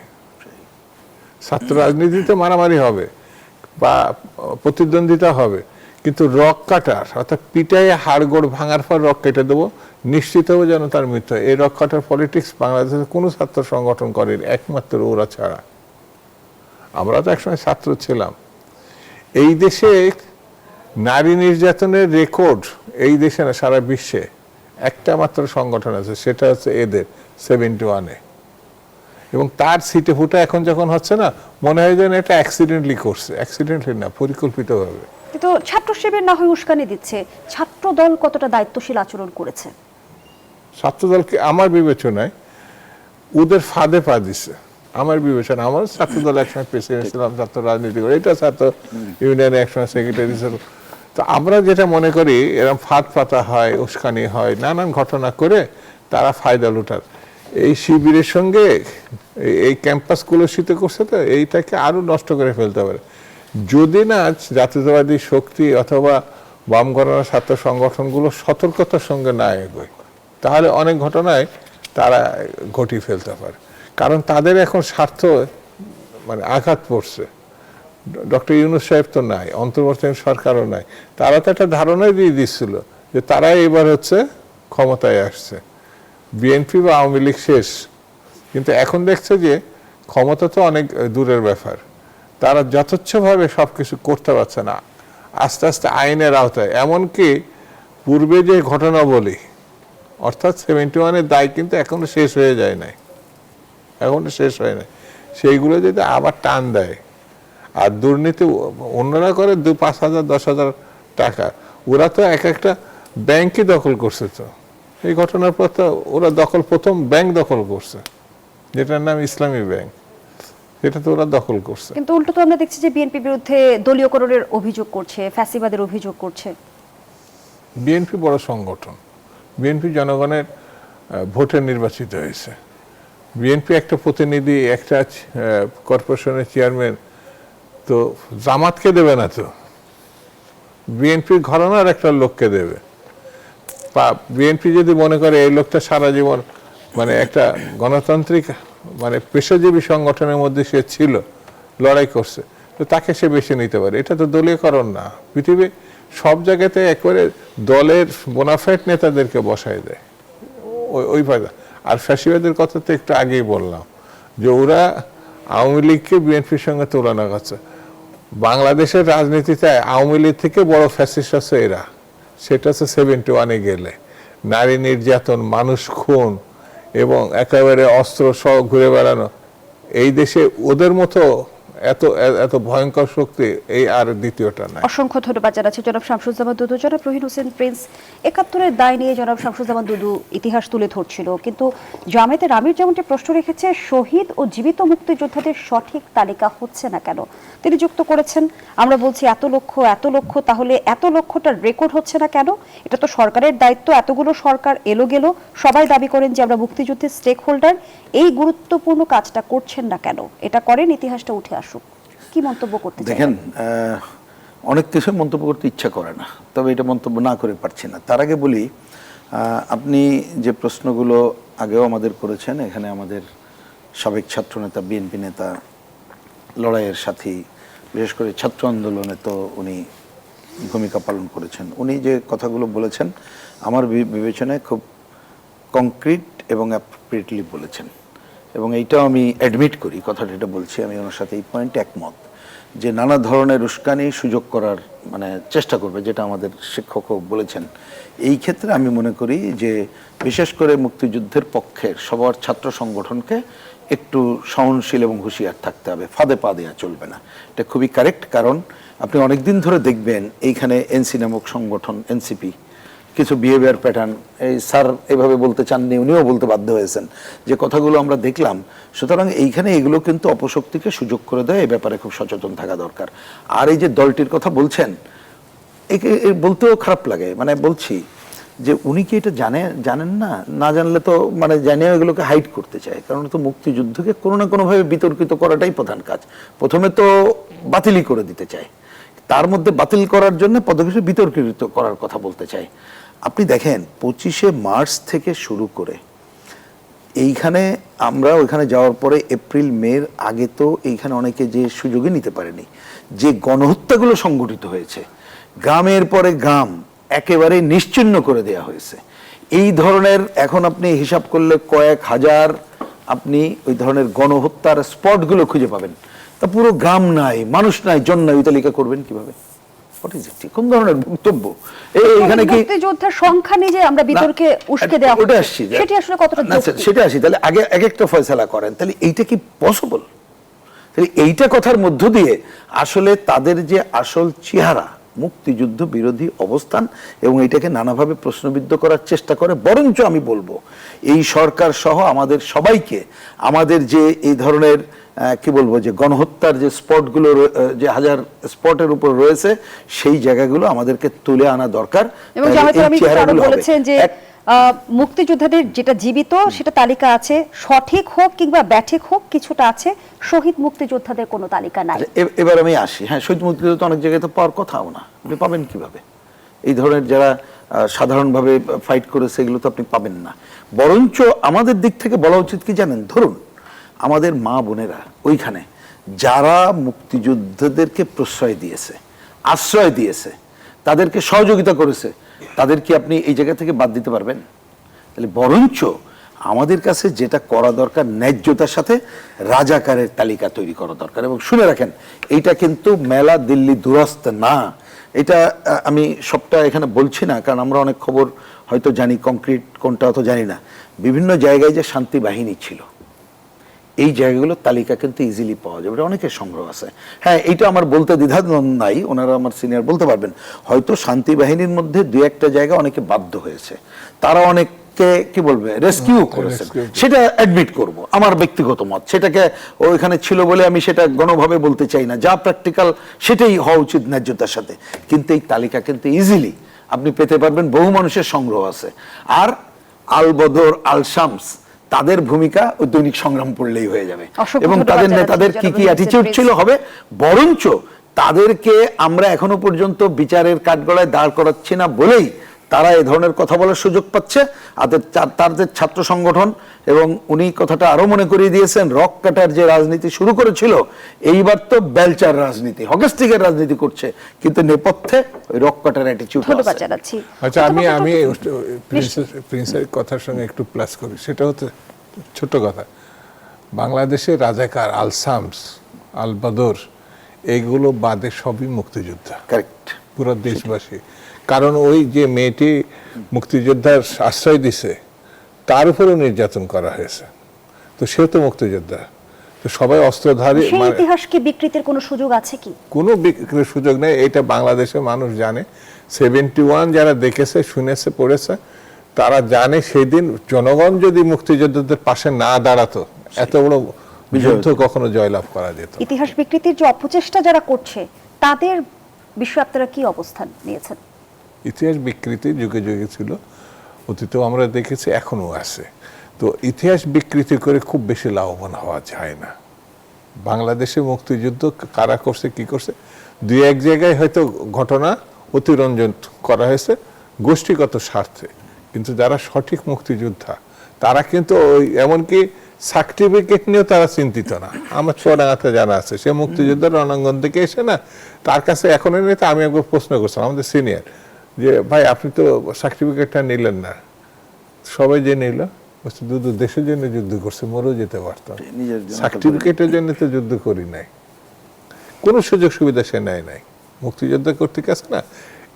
ছাত্র রাজনীতিতে মারামারি হবে বা প্রতিদ্বন্দ্বিতা হবে, কিন্তু রক কাটার অর্থাৎ পিটাইয়ে হাড়গোড় ভাঙার পর রক কেটে দেবো, নিশ্চিত হবে যেন তার মৃত্যু। এই রক কাটার পলিটিক্স বাংলাদেশের কোনো ছাত্র সংগঠন করেনি, একমাত্র ওরা ছাড়া। আমরা তো একসময় ছাত্র ছিলাম। এই দেশে নারী নির্যাতনের রেকর্ড এই দেশে না, সারা বিশ্বে একটা মাত্র সংগঠন আছে, সেটা হচ্ছে এদের 71-এ। এবং তার সিটে ফুটা এখন যখন হচ্ছে না, মনে হয় যেন এটা অ্যাক্সিডেন্টলি করছে। অ্যাক্সিডেন্টলি না, পরিকল্পিতভাবে। কিন্তু ছাত্র শিবির না হয় উস্কানি দিচ্ছে, ছাত্র দল কতটা দায়িত্বশীল আচরণ করেছে? ছাত্রদলকে আমার বিবেচনায় ওদের ফাঁদে পা দিছে। আমার বিবেচনা, আমার ছাত্রদল একসময় প্রেসিডেন্ট ছিলাম, ছাত্র রাজনীতি করে, এটা ছাত্র ইউনিয়নে একসময় সেক্রেটারি ছিল। তো আমরা যেটা মনে করি এরকম ফাঁদ পাতা হয়, উস্কানি হয়, নানান ঘটনা করে তারা ফায়দা লুটার। এই শিবিরের সঙ্গে এই ক্যাম্পাস কলুষিত করছে, তো এইটাকে আরো নষ্ট করে ফেলতে পারে যদি না জাতীয়তাবাদী শক্তি অথবা বাম গণনা ছাত্র সংগঠনগুলো সতর্কতার সঙ্গে না এগোয়, তাহলে অনেক ঘটনায় তারা ঘটিয়ে ফেলতে পারে। কারণ তাদের এখন স্বার্থ মানে আঘাত পড়ছে। ডক্টর ইউনূস সাহেব তো নাই, অন্তর্বর্তীকালীন সরকারও নাই। তারা তো একটা ধারণাই দিয়ে দিচ্ছিল যে তারাই এবার হচ্ছে ক্ষমতায় আসছে, বিএনপি বা আওয়ামী লীগ শেষ। কিন্তু এখন দেখছে যে ক্ষমতা তো অনেক দূরের ব্যাপার, তারা যথেচ্ছভাবে সবকিছু করতে পারছে না। আস্তে আস্তে আইনের আওতায়, এমনকি পূর্বে যে ঘটনা বলি অর্থাৎ 71-এর দায় কিন্তু এখনো শেষ হয়ে যায় নাই, এখনো শেষ হয় নাই। সেইগুলো যদি আবার টান দেয়, আর দুর্নীতি অন্যরা করে 5,000 10,000 টাকা, ওরা তো এক একটা ব্যাংকই দখল করছে। তো এই ঘটনার পর তো ওরা প্রথম ব্যাংক দখল করছে, যেটার নাম ইসলামী ব্যাংক, সেটা তো ওরা দখল করছে। কিন্তু উল্টো তো আমরা দেখছি যে বিএনপি বিরুদ্ধে দলীয়করণের অভিযোগ করছে, ফ্যাসিবাদের অভিযোগ করছে। বিএনপি বড় সংগঠন, বিএনপি জনগণের ভোটে নির্বাচিত হয়েছে। বিএনপি একটা প্রতিনিধি, একটা কর্পোরেশনের চেয়ারম্যান তো জামাতকে দেবে না, তো বিএনপির ঘরানার একটা লোককে দেবে। বিএনপি যদি মনে করে এই লোকটা সারা জীবন মানে একটা গণতান্ত্রিক মানে পেশাজীবী সংগঠনের মধ্যে সে ছিল, লড়াই করছে, তো তাকে সে বেছে নিতে পারে। এটা তো দলীয়করণ না। পৃথিবী সব জায়গাতে একবারে দলের বোনাফাইড নেতাদেরকে বসায় দেয় ওই ফায়দা। আর ফ্যাসিবাদের কথা তো একটু আগেই বললাম যে ওরা আওয়ামী লীগকে বিএনপির সঙ্গে তুলনা করছে। বাংলাদেশের রাজনীতিতে আওয়ামী লীগ থেকে বড় ফ্যাসিস্ট আছে এরা, সেটা হচ্ছে 71-এ গেলে নারী নির্যাতন, মানুষ খুন এবং একেবারে অস্ত্র সহ ঘুরে বেড়ানো। এই দেশে ওদের মতো এত এত ভয়ঙ্কর শক্তি এই আর দ্বিতীয়টা নাই। অসংখ্য ধন্যবাদ জানাচ্ছি জনাব শামসুজ্জামান দুদু। জনাব রহিন হোসেন প্রিন্স, 71-এর দায় নিয়ে জনাব শামসুজ্জামান দুদু ইতিহাস তুলে ধরছিল, কিন্তু জামায়াতের আমির যেমনটি প্রশ্ন রেখেছে, শহীদ ও জীবিত মুক্তিযোদ্ধাদের সঠিক তালিকা হচ্ছে না কেন? তিনি যুক্ত করেছেন, আমরা বলছি এত লক্ষ, তাহলে এত লক্ষটার রেকর্ড হচ্ছে না কেন? এটা তো সরকারের দায়িত্ব। এতগুলো সরকার এলো গেল, সবাই দাবি করেন যে আমরা মুক্তিযুদ্ধের স্টেক হোল্ডার, এই গুরুত্বপূর্ণ কাজটা করছেন না কেন? এটা করেন, ইতিহাসটা উঠে আসুক। কি মন্তব্য করতে চান? দেখেন, অনেক কিছু মন্তব্য করতে ইচ্ছা করে না, তবে এটা মন্তব্য না করে পারছি না। তার আগে বলি, আপনি যে প্রশ্নগুলো আগেও আমাদের করেছেন, এখানে আমাদের সাবেক ছাত্রনেতা, বিএনপি নেতা, লড়াইয়ের সাথী, বিশেষ করে ছাত্র আন্দোলনে তো উনি ভূমিকা পালন করেছেন। উনি যে কথাগুলো বলেছেন আমার বিবেচনায় খুব কংক্রিট এবং অ্যাপ্রোপ্রিয়েটলি বলেছেন, এবং এইটাও আমি অ্যাডমিট করি, কথাটা এটা বলছি, আমি ওনার সাথে এই পয়েন্টে একমত যে নানা ধরনের উস্কানি সুযোগ করার মানে চেষ্টা করবে, যেটা আমাদের শিক্ষকও বলেছেন। এই ক্ষেত্রে আমি মনে করি যে বিশেষ করে মুক্তিযুদ্ধের পক্ষের সবার ছাত্র সংগঠনকে একটু সহনশীল এবং হুঁশিয়ার থাকতে হবে, ফাঁদে পা দেওয়া চলবে না। এটা খুবই কারেক্ট, কারণ আপনি অনেকদিন ধরে দেখবেন এইখানে এনসি নামক সংগঠন, এনসিপি, কিছু বিহেভিয়ার প্যাটার্ন, এই স্যার এভাবে বলতে চাননি, উনিও বলতে বাধ্য হয়েছেন, যে কথাগুলো আমরা দেখলাম। সুতরাং এইখানে এগুলো কিন্তু অপশক্তিকে সুযোগ করে দেয়, এই ব্যাপারে খুব সচেতন থাকা দরকার। আর এই যে দলটির কথা বলছেন, একে বলতেও খারাপ লাগে, মানে বলছি যে উনি কি এটা জানেন না? না জানলে তো মানে জানিয়ে এগুলোকে হাইড করতে চায়, কারণ তো মুক্তিযুদ্ধকে কোনো না কোনোভাবে বিতর্কিত করাটাই প্রধান কাজ। প্রথমে তো বাতিলই করে দিতে চায়, তার মধ্যে বাতিল করার জন্য পদক্ষেপ বিতর্কিত করার কথা বলতে চায়। আপনি দেখেন 25শে মার্চ থেকে শুরু করে এইখানে আমরা ওইখানে যাওয়ার পরে এপ্রিল মের আগে তো এইখানে অনেকে যে সুযোগই নিতে পারেনি, যে গণহত্যাগুলো সংগঠিত হয়েছে, গ্রামের পরে গ্রাম একেবারে নিশ্চিহ্ন করে দেওয়া হয়েছে। এই ধরনের এখন আপনি হিসাব করলে কয়েক হাজার আপনি ওই ধরনের গণহত্যার স্পটগুলো খুঁজে পাবেন। তা পুরো গ্রাম নাই, মানুষ নাই, জন নাই, ওই তালিকা করবেন কিভাবে? কোন ধরনের বক্তব্য এখানে? কি মুক্তিযোদ্ধার সংখ্যা নিয়ে যে আমরা বিতর্কে উস্কে দেওয়া ওটা আসছি, সেটা আসলে কতটা যৌক্তিক? সেটা আসি, তাহলে আগে এক একটা ফয়সালা করেন, তাহলে এইটা কি পসিবল? তাহলে এইটা কথার মধ্য দিয়ে আসলে তাদের যে আসল চেহারা, মুক্তিযুদ্ধ বিরোধী অবস্থান, এবং এটাকে নানাভাবে প্রশ্নবিদ্ধ করার চেষ্টা করে। বরঞ্চ আমি বলবো এই সরকার সহ আমাদের সবাইকে আমাদের যে এই ধরনের কি বলবো যে গণহত্যার যে স্পটগুলো, যে হাজার স্পটের উপর রয়েছে, সেই জায়গাগুলো আমাদেরকে তুলে আনা দরকার। এবং বলেছেন যে মুক্তিযোদ্ধাদের যেটা জীবিত সেটা তালিকা আছে, সঠিক হোক কিংবা ব্যাঠিক হোক কিছুটা আছে, শহীদ মুক্তিযোদ্ধাদের কোনো তালিকা নাই। এবার আমি আসি, হ্যাঁ, শহীদ মুক্তিযোদ্ধা অনেক জায়গায় তো পাওয়ার কথাও না, আপনি পাবেন কিভাবে? এই ধরনের যারা সাধারণভাবে ফাইট করেছে এগুলো তো আপনি পাবেন না। বরঞ্চ আমাদের দিক থেকে বলা উচিত কি জানেন, ধরুন আমাদের মা বোনেরা ওইখানে যারা মুক্তিযোদ্ধাদেরকে প্রশ্রয় দিয়েছে, আশ্রয় দিয়েছে, তাদেরকে সহযোগিতা করেছে, তাদের কি আপনি এই জায়গা থেকে বাদ দিতে পারবেন? তাহলে বরঞ্চ আমাদের কাছে যেটা করা দরকার, ন্যায্যতার সাথে রাজাকারের তালিকা তৈরি করা দরকার। এবং শুনে রাখেন, এইটা কিন্তু মেলা দিল্লি দুরস্ত না। এটা আমি সবটা এখানে বলছি না, কারণ আমরা অনেক খবর হয়তো জানি, কংক্রিট কোনটা অত জানি না। বিভিন্ন জায়গায় যে শান্তি বাহিনী ছিল, এই জায়গাগুলোর তালিকা কিন্তু ইজিলি পাওয়া যাবে, অনেকের সংগ্রহ আছে। হ্যাঁ, এইটা আমার বলতে দ্বিধাদ্বন্দ্ব নাই, ওনারা আমার সিনিয়র বলতে পারবেন। হয়তো শান্তি বাহিনীর মধ্যে দু একটা জায়গা অনেকে বাধ্য হয়েছে, তারা অনেককে কি বলবে রেস্কিউ করেছে, সেটা অ্যাডমিট করব, আমার ব্যক্তিগত মত। সেটাকে ওইখানে ছিল বলে আমি সেটা গণভাবে বলতে চাই না, যা প্র্যাকটিক্যাল সেটাই হওয়া উচিত ন্যায্যতার সাথে। কিন্তু এই তালিকা কিন্তু ইজিলি আপনি পেতে পারবেন, বহু মানুষের সংগ্রহ আছে। আর আল বদর, আল শামস, তাদের ভূমিকা ওই দৈনিক সংগ্রাম পড়লেই হয়ে যাবে, এবং তাদের নেতাদের কি কি অ্যাটিটিউড ছিল হবে। বরঞ্চ তাদেরকে আমরা এখনো পর্যন্ত বিচারের কাঠগড়ায় দাঁড় করাচ্ছি না বলেই তারা এই ধরনের কথা বলার সুযোগ পাচ্ছে। তাদের ছাত্র সংগঠন, এবং উনি কথাটা আরো মনে করিয়ে দিয়েছেন, রক কাটার যে রাজনীতি শুরু করেছিল, এইবার তো বেলচার রাজনীতি, হকিস্টিকের রাজনীতি করছে, কিন্তু নেপথ্যে ওই রক কাটার অ্যাটিটিউড আছে। আচ্ছা, আমি প্রিন্সের কথার সঙ্গে একটু প্লাস করি। সেটা হচ্ছে ছোট কথা, বাংলাদেশে রাজাকার, আল শামস, আল বদর, এগুলো বাদে সবই মুক্তিযোদ্ধা, কারেক্ট, পুরো দেশবাসী। কারণ ওই যে মেয়েটি মুক্তিযোদ্ধার আশ্রয় দিছে, তার উপরেও নির্যাতন করা হয়েছে, তো সে তো মুক্তিযোদ্ধা। তো সবাই অস্ত্রধারী। ইতিহাসকে বিকৃতির কোনো সুযোগ আছে কি? কোনো বিকৃতির সুযোগ নেই, এটা বাংলাদেশের মানুষ জানে। 71 যারা দেখেছে, শুনেছে, পড়েছে, তারা জানে সেদিন জনগণ যদি মুক্তিযোদ্ধাদের পাশে না দাঁড়াতো, এত বড় যুদ্ধ কখনো জয়লাভ করা যেত। ইতিহাস বিকৃতির যে অপচেষ্টা যারা করছে, তাদের বিষয়ে আপনারা কি অবস্থান নিয়েছেন? ইতিহাস বিকৃতি যুগে যুগে ছিল, অতীতেও আমরা দেখেছি, এখনো আছে। তো ইতিহাস বিকৃতি করে খুব বেশি লাভবান হওয়া যায় না। বাংলাদেশে মুক্তিযুদ্ধ কারা করছে, কি করছে, দুই এক জায়গায় হয়তো ঘটনা অতিরঞ্জন করা হয়েছে গোষ্ঠীগত স্বার্থে, কিন্তু যারা সঠিক মুক্তিযোদ্ধা তারা কিন্তু এমনকি সার্টিফিকেট নিয়েও তারা চিন্তিত না। আমার চুয়াডাঙ্গাতে জানা আছে, সে মুক্তিযোদ্ধার রণাঙ্গন থেকে এসে না, তার কাছে এখন এনে তো আমি একবার প্রশ্ন করছিলাম আমাদের সিনিয়র যে ভাই আপনি তো সার্টিফিকেটটা নিলেন না, সবাই যে নিল বলছে দুদু দেশের জন্য যুদ্ধ করছে, মরেও যেতে পারতো, নিজের জন্য তো সার্টিফিকেটের জন্য তো যুদ্ধ করি নাই, কোনো সুযোগ সুবিধা সে নেয় নাই। মুক্তিযোদ্ধা কর্তৃক আছে না,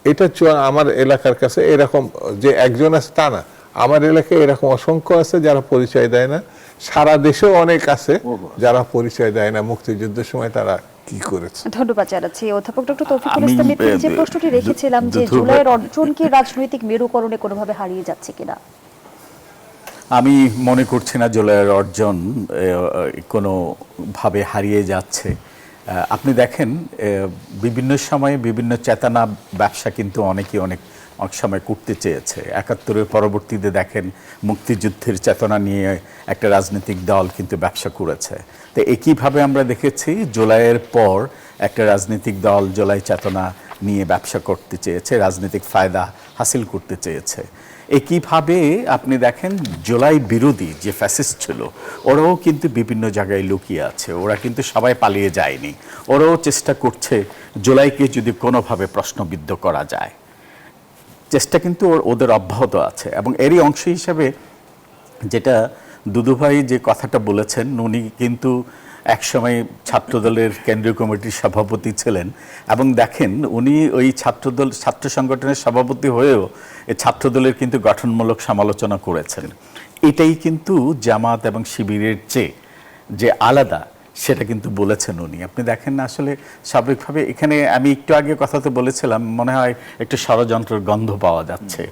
এটা আমার এলাকার কাছে এরকম যে একজন আছে তা না, আমার এলাকায় এরকম অসংখ্য আছে যারা পরিচয় দেয় না, সারা দেশেও অনেক আছে যারা পরিচয় দেয় না মুক্তিযুদ্ধের সময় তারা কি করেছে। ধন্যবাদ জানাচ্ছি অধ্যাপক ডক্টর তৌফিকুল আমি, ইসলাম। যে প্রশ্নটি রেখেছিলাম যে জুলাইয়ের অর্জন কি রাজনৈতিক মেরুকরণে কোনোভাবে হারিয়ে যাচ্ছে কিনা, আমি মনে করছি না জুলাইয়ের অর্জন কোনোভাবে হারিয়ে যাচ্ছে। আপনি দেখেন বিভিন্ন সময়ে বিভিন্ন চেতনা ব্যবসা কিন্তু অনেক সময় করতে চেয়েছে। ৭১-এর পরবর্তীতে দেখেন মুক্তিযুদ্ধের চেতনা নিয়ে একটা রাজনৈতিক দল কিন্তু ব্যবসা করেছে। তো একইভাবে আমরা দেখেছি জুলাইয়ের পর একটা রাজনৈতিক দল জুলাই চেতনা নিয়ে ব্যবসা করতে চেয়েছে, রাজনৈতিক ফায়দা হাসিল করতে চেয়েছে। একইভাবে আপনি দেখেন জুলাই বিরোধী যে ফ্যাসিস্ট ছিল ওরাও কিন্তু বিভিন্ন জায়গায় লুকিয়ে আছে, ওরা কিন্তু সবাই পালিয়ে যায়নি, ওরাও চেষ্টা করছে জুলাইকে যদি কোনোভাবে প্রশ্নবিদ্ধ করা যায়, চেষ্টা কিন্তু ওদের অব্যাহত আছে। এবং এরই অংশ হিসাবে যেটা দুদুভাই যে কথাটা বলেছেন, উনি কিন্তু একসময় ছাত্রদলের কেন্দ্রীয় কমিটির সভাপতি ছিলেন এবং দেখেন উনি ওই ছাত্র সংগঠনের সভাপতি হয়েও এই ছাত্রদলের কিন্তু গঠনমূলক সমালোচনা করেছেন। এটাই কিন্তু জামাত এবং শিবিরের চেয়ে যে আলাদা সেটা কিন্তু বলেছেন উনি। আপনি দেখেন না আসলে স্বাভাবিকভাবে এখানে আমি একটু আগে কথাতে বলেছিলাম মনে হয় একটু ষড়যন্ত্রের গন্ধ পাওয়া যাচ্ছে।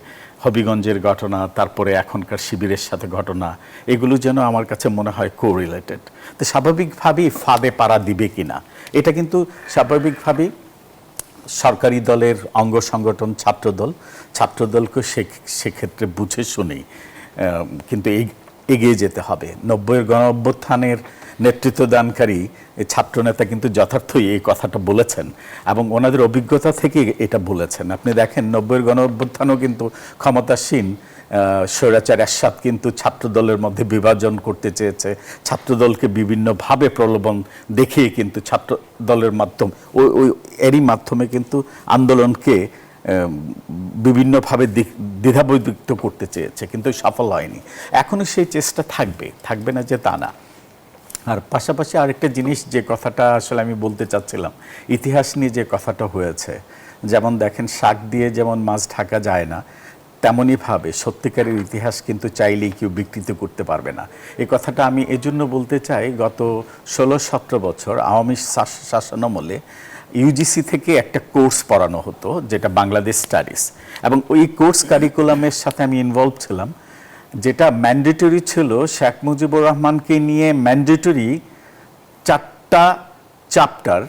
হবিগঞ্জের ঘটনা, তারপরে এখনকার শিবিরের সাথে ঘটনা, এগুলো যেন আমার কাছে মনে হয় কোরিলেটেড। তো স্বাভাবিকভাবেই ফাঁদে পাড়া দিবে কিনা, এটা কিন্তু স্বাভাবিকভাবেই সরকারি দলের অঙ্গ সংগঠন ছাত্রদলকে সেক্ষেত্রে বুঝে শুনেই কিন্তু এগিয়ে যেতে হবে। ৯০-এর গণঅভ্যুত্থানের নেতৃত্বদানকারী ছাত্রনেতা কিন্তু যথার্থই এই কথাটা বলেছেন এবং ওনাদের অভিজ্ঞতা থেকে এটা বলেছেন। আপনি দেখেন ৯০-এর গণঅভ্যুত্থানও কিন্তু ক্ষমতাসীন স্বৈরাচার এরশাদ কিন্তু ছাত্রদলের মধ্যে বিভাজন করতে চেয়েছে, ছাত্রদলকে বিভিন্নভাবে প্রলোভন দেখিয়ে কিন্তু ছাত্রদলের এরই মাধ্যমে কিন্তু আন্দোলনকে বিভিন্নভাবে দ্বিধাবিভক্ত করতে চেয়েছে, কিন্তু সফল হয়নি। এখনও সেই চেষ্টা থাকবে না যে তা না। আর পাশাপাশি আরেকটা জিনিস যে কথাটা আসলে আমি বলতে চাচ্ছিলাম, ইতিহাস নিয়ে যে কথাটা হয়েছে, যেমন দেখেন শাক দিয়ে যেমন মাছ ঢাকা যায় না, তেমনইভাবে সত্যিকারের ইতিহাস কিন্তু চাইলেই কেউ বিকৃত করতে পারবে না। এই কথাটা আমি এজন্য বলতে চাই, গত ১৬-১৭ বছর আওয়ামী শাসনামলে ইউজিসি থেকে একটা কোর্স পড়ানো হতো যেটা বাংলাদেশ স্টাডিজ, এবং ওই কোর্স কারিকুলামের সাথে আমি ইনভলভ ছিলাম, যেটা ম্যান্ডেটরি ছিল শেখ মুজিবুর রহমানকে নিয়ে ম্যান্ডেটরি 4টা চ্যাপ্টার,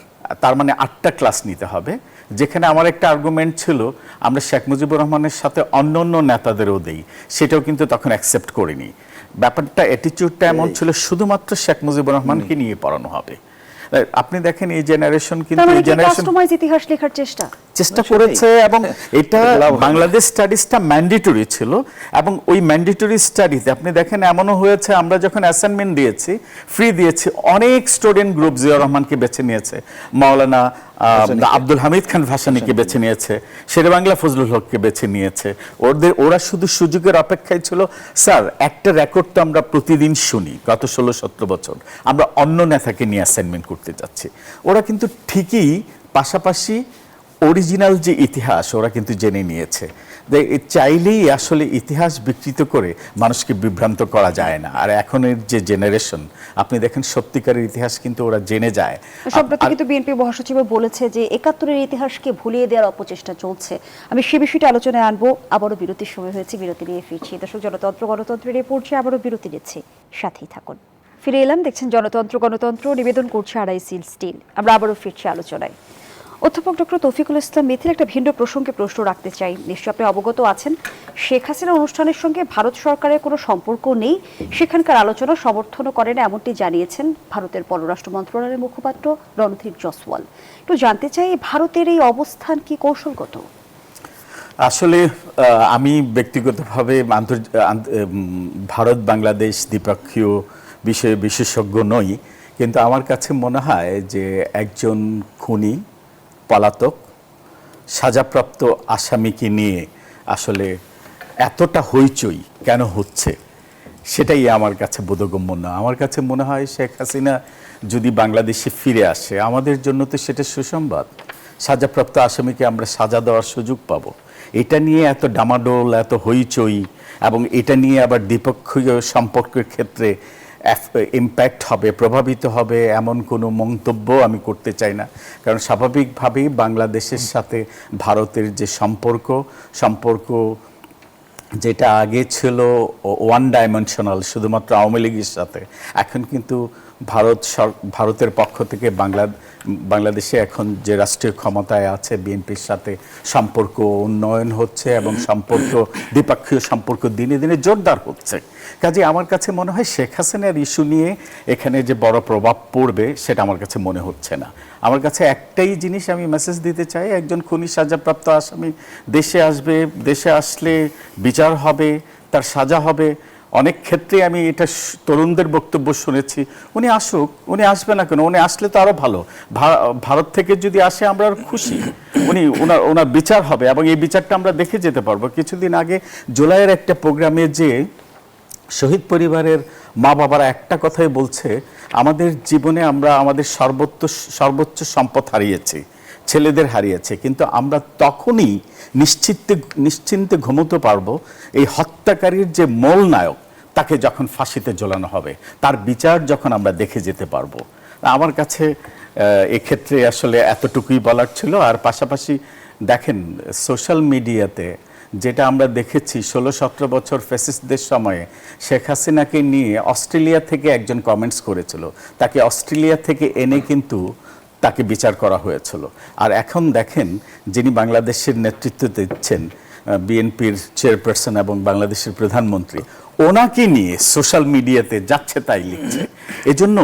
তার মানে 8টা ক্লাস নিতে হবে। যেখানে আমার একটা আর্গুমেন্ট ছিল আমরা শেখ মুজিবুর রহমানের সাথে অন্য নেতাদেরও দেই, সেটাও কিন্তু তখন অ্যাকসেপ্ট করিনি। ব্যাপারটা অ্যাটিটিউডটা এমন ছিল শুধুমাত্র শেখ মুজিবুর রহমানকে নিয়ে পড়ানো হবে। আপনি দেখেন এই জেনারেশন কিন্তু এই জেনারেশন ইতিহাস লেখার চেষ্টা করেছে এবং এটা বাংলাদেশ স্টাডিজটা ম্যান্ডেটরি ছিল এবং ওই ম্যান্ডেটরি স্টাডিতে আপনি দেখেন এমনও হয়েছে আমরা যখন অ্যাসাইনমেন্ট দিয়েছি ফ্রি দিয়েছি, অনেক স্টুডেন্ট গ্রুপ জিয়া রহমানকে বেছে নিয়েছে, মাওলানা আব্দুল হামিদ খান ভাসানীকে বেছে নিয়েছে, শেরেবাংলা ফজলুল হককে বেছে নিয়েছে। ওরা শুধু সুযোগের অপেক্ষায় ছিল, স্যার একটা রেকর্ড তো আমরা প্রতিদিন শুনি গত ১৬-১৭ বছর, আমরা অন্য নেতাকে নিয়ে অ্যাসাইনমেন্ট করতে যাচ্ছি। ওরা কিন্তু ঠিকই পাশাপাশি অরিজিনাল যে ইতিহাস ওরা কিন্তু জেনে নিয়েছে। চাইলেই আসলে ইতিহাস বিকৃত করে মানুষকে বিভ্রান্ত করা যায় না। আর এখনের যে জেনারেশন আপনি দেখেন সত্যিকারের ইতিহাস কিন্তু ওরা জেনে যায়। সম্প্রতি কিন্তু বিএনপি মহাসচিব বলেছে যে ৭১-এর ইতিহাসকে ভুলিয়ে দেওয়ার অপচেষ্টা চলছে। আমি সে বিষয়টা আলোচনায় আনবো, আবারও বিরতির সময় হয়েছে, বিরতি নিয়ে ফিরছি। দর্শক, জনতন্ত্র গণতন্ত্রের এই পর্যায়ে আবারও বিরতি নিচ্ছে, সাথেই থাকুন। ফিরে এলাম, দেখছেন জনতন্ত্র গণতন্ত্র, নিবেদন করছে আড়াইসিল স্টিল। আমরা আবারও ফিরছি আলোচনায়। অধ্যাপক ডক্টর তৌফিকুল ইসলাম মিথিল, একটা ভিন্ন প্রসঙ্গে প্রশ্ন রাখতে চাই। নিশ্চয়ই আপনি অবগত আছেন শেখ হাসিনা অনুষ্ঠানের সঙ্গে ভারত সরকারের কোনো সম্পর্ক নেই, সেখানকার আলোচনা সমর্থনও করেন এমনটি জানিয়েছেন ভারতের পররাষ্ট্র মন্ত্রণালয়ের মুখপাত্র রণধীর জসওয়াল। একটু জানতে চাই ভারতের এই অবস্থান কি কৌশলগত? আসলে আমি ব্যক্তিগতভাবে ভারত বাংলাদেশ দ্বিপক্ষীয় বিষয়ে বিশেষজ্ঞ নই, কিন্তু আমার কাছে মনে হয় যে একজন খুনি, পলাতক, সাজাপ্রাপ্ত আসামিকে নিয়ে আসলে এতটা হইচই কেন হচ্ছে সেটাই আমার কাছে বোধগম্য না। আমার কাছে মনে হয় শেখ হাসিনা যদি বাংলাদেশে ফিরে আসে, আমাদের জন্য তো সেটা সুসংবাদ। সাজাপ্রাপ্ত আসামিকে আমরা সাজা দেওয়ার সুযোগ পাবো। এটা নিয়ে এত ডামাডোল, এত হইচই, এবং এটা নিয়ে আবার দ্বিপক্ষীয় সম্পর্কের ক্ষেত্রে ইম্প্যাক্ট হবে, প্রভাবিত হবে, এমন কোনো মন্তব্য আমি করতে চাই না। কারণ স্বাভাবিকভাবেই বাংলাদেশের সাথে ভারতের যে সম্পর্ক যেটা আগে ছিল ওয়ান ডাইমেনশনাল, শুধুমাত্র আওয়ামী লীগের সাথে, এখন কিন্তু ভারতের পক্ষ থেকে বাংলাদেশে এখন যে রাষ্ট্রীয় ক্ষমতায় আছে বিএনপির সাথে সম্পর্ক উন্নয়ন হচ্ছে, এবং দ্বিপক্ষীয় সম্পর্ক দিনে দিনে জোরদার হচ্ছে। কাজে আমার কাছে মনে হয় শেখ হাসিনার ইস্যু নিয়ে এখানে যে বড় প্রভাব পড়বে সেটা আমার কাছে মনে হচ্ছে না। আমার কাছে একটাই জিনিস আমি মেসেজ দিতে চাই, একজন খুনি সাজাপ্রাপ্ত আসামি দেশে আসবে, দেশে আসলে বিচার হবে, তার সাজা হবে। অনেক ক্ষেত্রে আমি এটা তরুণদের বক্তব্য শুনেছি, উনি আসুক, উনি আসবে না কেন, উনি আসলে তো আরো ভালো, ভারত থেকে যদি আসে আমরা আর খুশি, ওনার বিচার হবে, এবং এই বিচারটা আমরা দেখে যেতে পারবো। কিছুদিন আগে জুলাইয়ের একটা প্রোগ্রামে যে শহীদ পরিবারের মা বাবারা একটা কথাই বলছে, আমাদের জীবনে আমরা আমাদের সর্বোচ্চ সম্পদ হারিয়েছি, ছেলেদের হারিয়েছে, কিন্তু আমরা তখনই নিশ্চিন্তে ঘুমোতে পারবো এই হত্যাকারীর যে মূল নায়ক তাকে যখন ফাঁসিতে ঝোলানো হবে, তার বিচার যখন আমরা দেখে যেতে পারবো। আমার কাছে এক্ষেত্রে আসলে এতটুকুই বলার ছিল। আর পাশাপাশি দেখেন, সোশ্যাল মিডিয়াতে যেটা আমরা দেখেছি 16-17 বছর ফ্যাসিস্টদের সময়ে শেখ হাসিনাকে নিয়ে অস্ট্রেলিয়া থেকে একজন কমেন্টস করেছিল, তাকে অস্ট্রেলিয়া থেকে এনে কিন্তু তাকে বিচার করা হয়েছিল। আর এখন দেখেন, যিনি বাংলাদেশের নেতৃত্ব দিচ্ছেন, বিএনপির চেয়ারপারসন এবং বাংলাদেশের প্রধানমন্ত্রী, ওনাকে নিয়ে সোশ্যাল মিডিয়াতে যাচ্ছে তাই লিখছে। এজন্য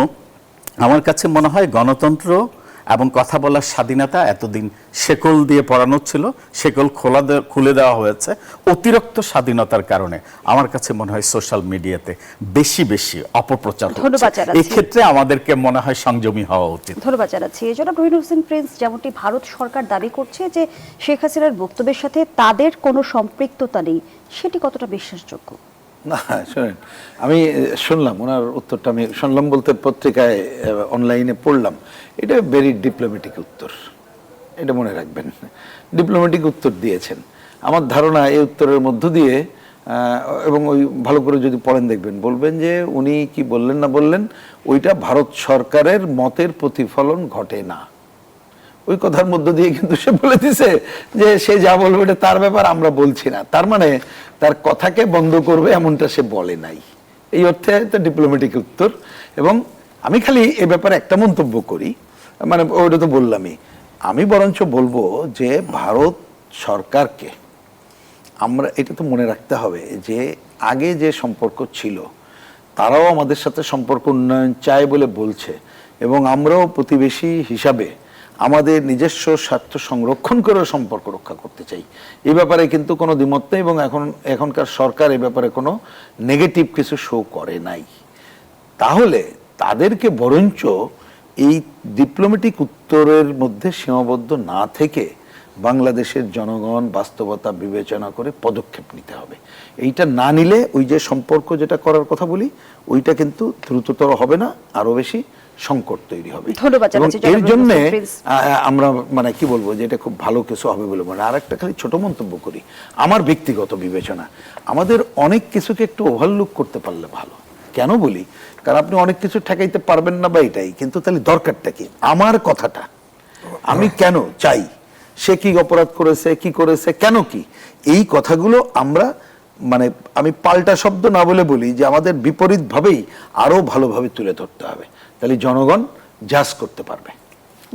আমার কাছে মনে হয় গণতন্ত্র এবং কথা বলার স্বাধীনতা এতদিন শেকল দিয়ে পরানো ছিল, শেকল খুলে দেওয়া হয়েছে অতিরিক্ত স্বাধীনতার কারণে। আমার কাছে মনে হয় সোশ্যাল মিডিয়াতে বেশি অপপ্রচার হচ্ছে। এই ক্ষেত্রে আমাদেরকে মনে হয় সংযমী হওয়া উচিত। ধন্যবাদ জানাচ্ছি। জনাব রহিন হোসেন প্রিন্স, যেমনটি ভারত সরকার দাবি করছে যে শেখ হাসিনার বক্তব্যের সাথে তাদের কোনো সম্পৃক্ততা নেই, সেটি কতটা বিশ্বাসযোগ্য? না, শোনেন, আমি শুনলাম ওনার উত্তরটা, আমি শুনলাম বলতে পত্রিকায় অনলাইনে পড়লাম। এটা ভেরি ডিপ্লোম্যাটিক উত্তর, এটা মনে রাখবেন, ডিপ্লোম্যাটিক উত্তর দিয়েছেন। আমার ধারণা এই উত্তরের মধ্য দিয়ে, এবং ওই ভালো করে যদি পড়েন দেখবেন, বলবেন যে উনি কি বললেন না বললেন ওইটা ভারত সরকারের মতের প্রতিফলন ঘটে না। ওই কথার মধ্য দিয়ে কিন্তু সে বলে দিছে যে সে যা বলবে এটা তার ব্যাপার, আমরা বলছি না। তার মানে তার কথাকে বন্ধ করবে এমনটা সে বলে নাই। এই অর্থে একটা ডিপ্লোম্যাটিক উত্তর। এবং আমি খালি এ ব্যাপারে একটা মন্তব্য করি, মানে ওইটা তো বললামই, আমি বরঞ্চ বলবো যে ভারত সরকারকে আমরা এটা তো মনে রাখতে হবে যে আগে যে সম্পর্ক ছিল, তারাও আমাদের সাথে সম্পর্ক উন্নয়ন চায় বলে বলছে, এবং আমরাও প্রতিবেশী হিসাবে আমাদের নিজস্ব স্বার্থ সংরক্ষণ করেও সম্পর্ক রক্ষা করতে চাই। এই ব্যাপারে কিন্তু কোনো দ্বিমত নেই, এবং এখনকার সরকার এই ব্যাপারে কোনো নেগেটিভ কিছু শো করে নাই। তাহলে তাদেরকে বরঞ্চ এই ডিপ্লোম্যাটিক উত্তরের মধ্যে সীমাবদ্ধ না থেকে বাংলাদেশের জনগণ বাস্তবতা বিবেচনা করে পদক্ষেপ নিতে হবে। এইটা না নিলে ওই যে সম্পর্ক যেটা করার কথা বলি, ওইটা কিন্তু দ্রুততর হবে না, আরো বেশি সংকট তৈরি হবে। এবং এর জন্য আমরা মানে কি বলবো যে এটা খুব ভালো কিছু হবে বলে মনে। আর একটা খালি ছোট মন্তব্য করি, আমার ব্যক্তিগত বিবেচনা, আমাদের অনেক কিছুকে একটু ওভারলুক করতে পারলে ভালো। কেন বলি? কারণ আপনি অনেক কিছু ঠেকাইতে পারবেন না বা এটাই, কিন্তু তাহলে দরকারটা কি? আমার কথাটা আমি কেন চাই, সে কি অপরাধ করেছে, কি করেছে, কেন কি, এই কথাগুলো আমরা মানে আমি পাল্টা শব্দ না বলে বলি যে আমাদের বিপরীত ভাবেই আরো ভালোভাবে তুলে ধরতে হবে, তাহলে জনগণ জাজ করতে পারবে।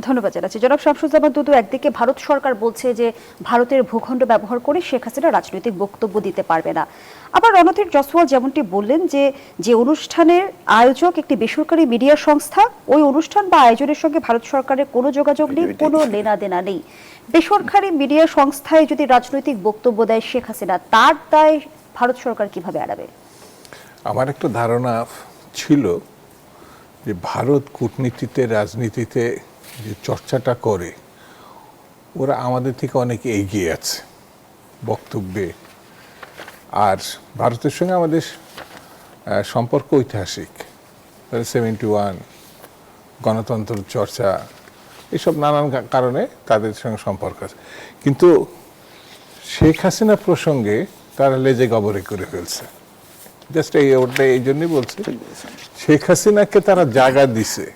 ধন্যবাদ জানাচ্ছি। জনাব শামসুজ্জামান দুদু, একদিকে ভারত সরকার বলছে যে ভারতের ভূখণ্ড ব্যবহার করে শেখ হাসিনা রাজনৈতিক বক্তব্য দিতে পারবে না, আবার রণধীর জসওয়াল যেমনটি বললেন যে অনুষ্ঠানের আয়োজক একটি বেসরকারি মিডিয়া সংস্থা, ওই অনুষ্ঠান বা আয়োজনের সঙ্গে ভারত সরকারের কোনো যোগাযোগ নেই, কোনো লেনাদেনা নেই। বেসরকারি মিডিয়া সংস্থায় যদি রাজনৈতিক বক্তব্য দেয় শেখ হাসিনা, তার দায় ভারত সরকার কিভাবে এড়াবে? আমার একটা ধারণা ছিল যে ভারত কূটনীতিতে রাজনীতিতে যে চর্চাটা করে ওরা আমাদের থেকে অনেক এগিয়ে আছে বক্তব্যে। আর ভারতের সঙ্গে আমাদের সম্পর্ক ঐতিহাসিক, 71 গণতন্ত্র চর্চা, এসব নানান কারণে তাদের সঙ্গে সম্পর্ক আছে। কিন্তু শেখ হাসিনা প্রসঙ্গে তারা লেজে গবরে করে ফেলছে। জাস্ট ওটা এই জন্যই বলছে, শেখ হাসিনাকে তারা জায়গা দিছে।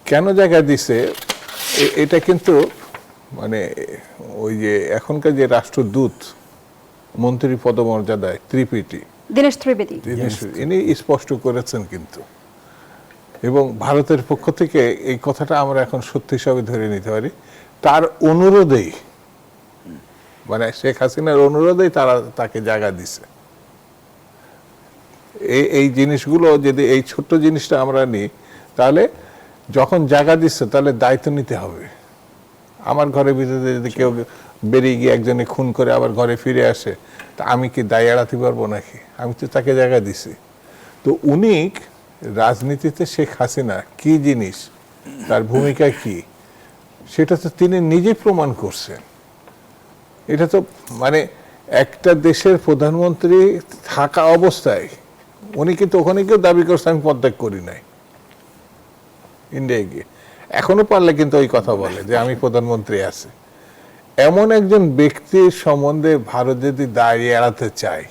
কেন জায়গা দিছে এটা কিন্তু মানে ওই যে এখনকার যে রাষ্ট্রদূত মন্ত্রী পদমর্যাদায় ত্রিপিটি দীনেশ ত্রিবেদী ইনি স্পষ্ট করেছেন কিন্তু, এবং ভারতের পক্ষ থেকে এই কথাটা আমরা এখন সত্যি হিসাবে ধরে নিতে পারি। তার অনুরোধেই, মানে শেখ হাসিনার অনুরোধেই তারা তাকে জায়গা দিছে। এই জিনিসগুলো যদি এই ছোট্ট জিনিসটা আমরা নিই, তাহলে যখন জায়গা দিচ্ছে তাহলে দায়িত্ব নিতে হবে। আমার ঘরের ভিতরে যদি কেউ বেরিয়ে গিয়ে একজনে খুন করে আবার ঘরে ফিরে আসে, তা আমি কি দায় এড়াতে পারবো নাকি? আমি তো তাকে জায়গা দিছি। তো উনি রাজনীতিতে শেখ হাসিনা কি জিনিস, তার ভূমিকা কি, সেটা তো তিনি নিজেই প্রমাণ করছেন। এটা তো মানে একটা দেশের প্রধানমন্ত্রী থাকা অবস্থায় উনি কিন্তু ওখানে কেউ দাবি করছে আমি পদত্যাগ করি নাই ইন্ডিয়ায় গিয়ে, এখনো পারলে কিন্তু ওই কথা বলে যে আমি প্রধানমন্ত্রী আছি। এমন একজন ব্যক্তির সম্বন্ধে ভারত যদি দাঁড়িয়ে এড়াতে চায়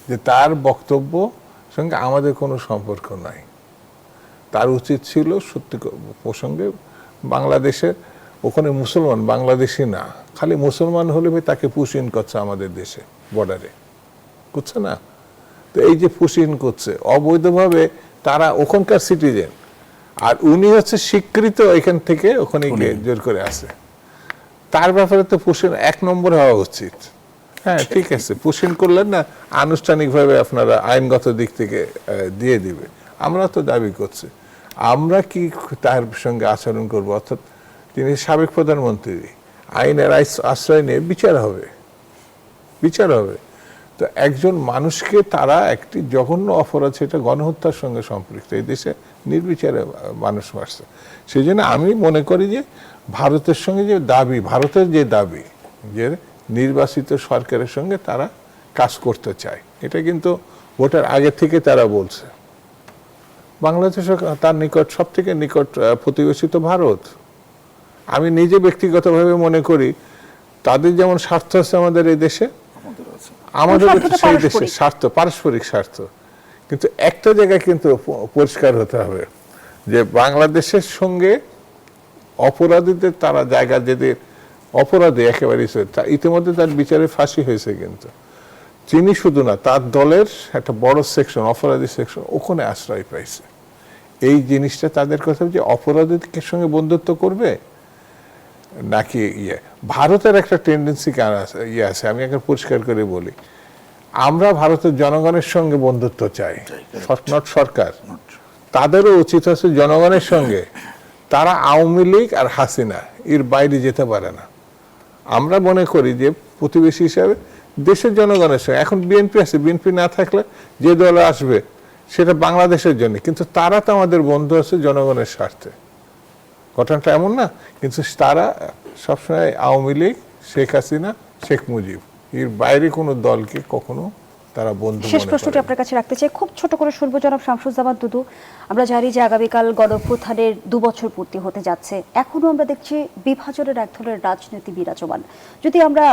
যে তার বক্তব্য সঙ্গে আমাদের কোনো সম্পর্ক নাই, তার উচিত ছিল সত্যি প্রসঙ্গে বাংলাদেশে, ওখানে মুসলমান বাংলাদেশি না, খালি মুসলমান হলে তাকে পুশিন করছে আমাদের দেশে বর্ডারে, করছে না? তো এই যে পুশিন করছে অবৈধভাবে, তারা ওখানকার সিটিজেন, আর উনি হচ্ছে স্বীকৃত এখান থেকে ওখানে গিয়ে জোর করে আসে। তার ব্যাপারে তো পুশিন 1 নম্বর হওয়া উচিত। হ্যাঁ ঠিক আছে, পুশিন করলেন না, আনুষ্ঠানিকভাবে আপনারা আইনগত দিক থেকে দিয়ে দিবে, আমরা তো দাবি করছি। আমরা কি তার সঙ্গে আচরণ করব? অর্থাৎ তিনি সাবেক প্রধানমন্ত্রী, আইনের আশ্রয় নিয়ে বিচার হবে, বিচার হবে। তো একজন মানুষকে তারা একটি জঘন্য অপরাধ, সেটা গণহত্যার সঙ্গে সম্পৃক্ত, এই দেশে নির্বিচারে মানুষ মারছে। সেই জন্য আমি মনে করি যে ভারতের সঙ্গে যে দাবি, ভারতের যে দাবি যে নির্বাচিত সরকারের সঙ্গে তারা কাজ করতে চায়, এটা কিন্তু ভোটের আগে থেকে তারা বলছে। বাংলাদেশ তার নিকট, সব থেকে নিকট প্রতিবেশী তো ভারত। আমি নিজে ব্যক্তিগতভাবে মনে করি তাদের যেমন স্বার্থ আছে আমাদের এই দেশে, আমাদের সেই দেশের স্বার্থ, পারস্পরিক স্বার্থ। কিন্তু একটা জায়গায় কিন্তু পরিষ্কার হতে হবে যে বাংলাদেশের সঙ্গে অপরাধীদের তারা জায়গা, যদি অপরাধী একেবারে ইতিমধ্যে তার বিচারে ফাঁসি হয়েছে, কিন্তু তিনি শুধু না, তার দলের একটা বড় সেকশন, অপরাধী সেকশন, ওখানে আশ্রয় পাইছে। এই জিনিসটা তাদের কথা যে অপরাধীদের সঙ্গে বন্ধুত্ব করবে নাকি ভারতের একটা টেন্ডেন্সি ইয়ে আছে, আমি একটা পরিষ্কার করে বলি, আমরা ভারতের জনগণের সঙ্গে বন্ধুত্ব চাই, নট সরকার। তাদেরও উচিত আছে জনগণের সঙ্গে, তারা আওয়ামী লীগ আর হাসিনা এর বাইরে যেতে পারে না। আমরা মনে করি যে প্রতিবেশী হিসাবে দেশের জনগণের সঙ্গে, এখন বিএনপি আছে, বিএনপি না থাকলে যে দল আসবে সেটা বাংলাদেশের জন্য, কিন্তু তারা তো আমাদের বন্ধু আছে জনগণের স্বার্থে। ঘটনাটা এমন না, কিন্তু তারা সবসময় আওয়ামী লীগ, শেখ হাসিনা, শেখ মুজিব এর বাইরে কোনো দলকে কখনো তারা বন্ধু মনে করে। শেষ প্রশ্নটি আপনার কাছে রাখতে চাই, খুব ছোট করে শুনবো জনাব শামসুজ্জামান দুদু। আমরা জানি যে আগামীকাল গণঅভ্যুত্থানের 2 বছর পূর্তি হতে যাচ্ছে, এখনো আমরা দেখছি বিভাজনের এক ধরনের রাজনীতি বিরাজমান। যদি আমরা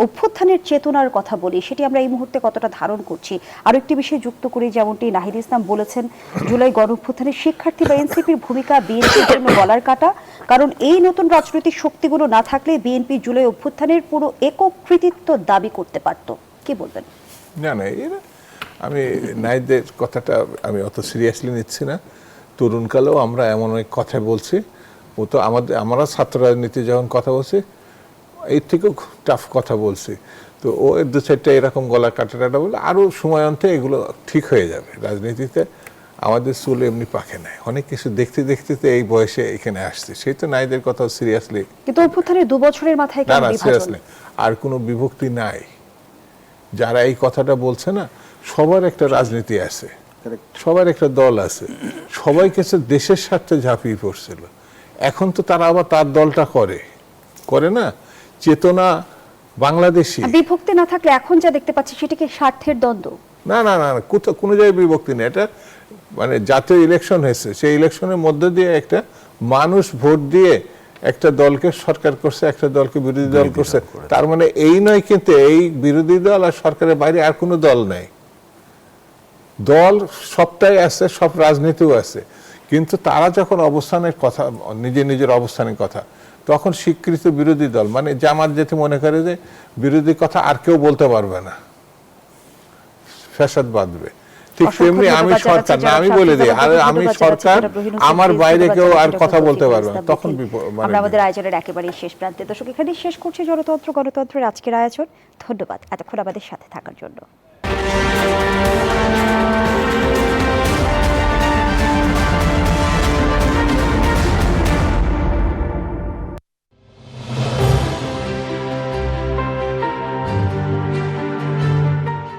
অভ্যুত্থানের চেতনার কথা বলি, সেটি আমরা এই মুহূর্তে কতটা ধারণ করছি? আরো একটি বিষয় যুক্ত করি, যেমনটি নাহিদ ইসলাম বলেছেন, জুলাই গণঅভ্যুত্থানের শিক্ষার্থী বা এনসিপির ভূমিকা বিএনপির জন্য গলার কাটা, কারণ এই নতুন রাজনৈতিক শক্তিগুলো না থাকলে বিএনপি জুলাই অভ্যুত্থানের পুরো একক কৃতিত্ব দাবি করতে পারত। কি বলবেন? না না, আমি নাহিদের কথাটা আমি অত সিরিয়াসলি নিচ্ছি না। তরুণকালেও আমরা এমন অনেক কথা বলছি, ও তো আমরা ছাত্র রাজনীতি যখন কথা বলছি এর থেকেও টাফ কথা বলছি, তো ও 2-4টা এরকম গলা কাটাটা বলে আরও সময় অন্তে এগুলো ঠিক হয়ে যাবে। রাজনীতিতে আমাদের চুল এমনি পাকে নাই, অনেক কিছু দেখতে দেখতে তো এই বয়সে এখানে আসছে, সেই তো নাহিদের কথা সিরিয়াসলি। কিন্তু অভ্যুত্থানের 2 বছরের মাথায় না না, সিরিয়াসলি আর কোনো বিভক্তি নাই। যারা এই কথাটা বলছে না, সবার একটা রাজনীতি আছে, Correct. সবার একটা দল আছে, সবাই কিছু দেশের স্বার্থে ঝাঁপিয়ে পড়ছিল। এখন তো তারা আবার তার দলটা করে না, চেতনা বাংলাদেশী। বিভক্তি না থাকলে এখন যা দেখতে পাচ্ছি সেটা কি স্বার্থের দ্বন্দ্ব? না না না, কোথাও কোনো জায়গায় বিভক্তি নেই। এটা মানে জাতীয় ইলেকশন হয়েছে, সেই ইলেকশনের মধ্যে দিয়ে একটা মানুষ ভোট দিয়ে একটা দলকে সরকার করছে, একটা দলকে বিরোধী দল করছে। তার মানে এই নয় কিন্তু এই বিরোধী দল আর সরকারের বাইরে আর কোনো দল নাই। দল সবটাই আছে, সব রাজনীতিও আছে, কিন্তু তারা যখন অবস্থানের কথা, নিজের অবস্থানের কথা, তখন স্বীকৃত বিরোধী দল মানে জামাত যেতে মনে করে যে বিরোধী কথা আর কেউ বলতে পারবে না, ফ্যাসাদ বাঁধবে। ঠিক তেমনি আমি সরকার না, আমি বলে দিই আর আমি সরকার, আমার বাইরে কেউ আর কথা বলতে পারবে না, তখন আমরা আমাদের আয়োজনের একেবারে শেষ প্রান্তে। দর্শক, এখানে শেষ করছি গণতন্ত্রের আজকের আয়োজন। ধন্যবাদ এতক্ষণ আমাদের সাথে থাকার জন্য।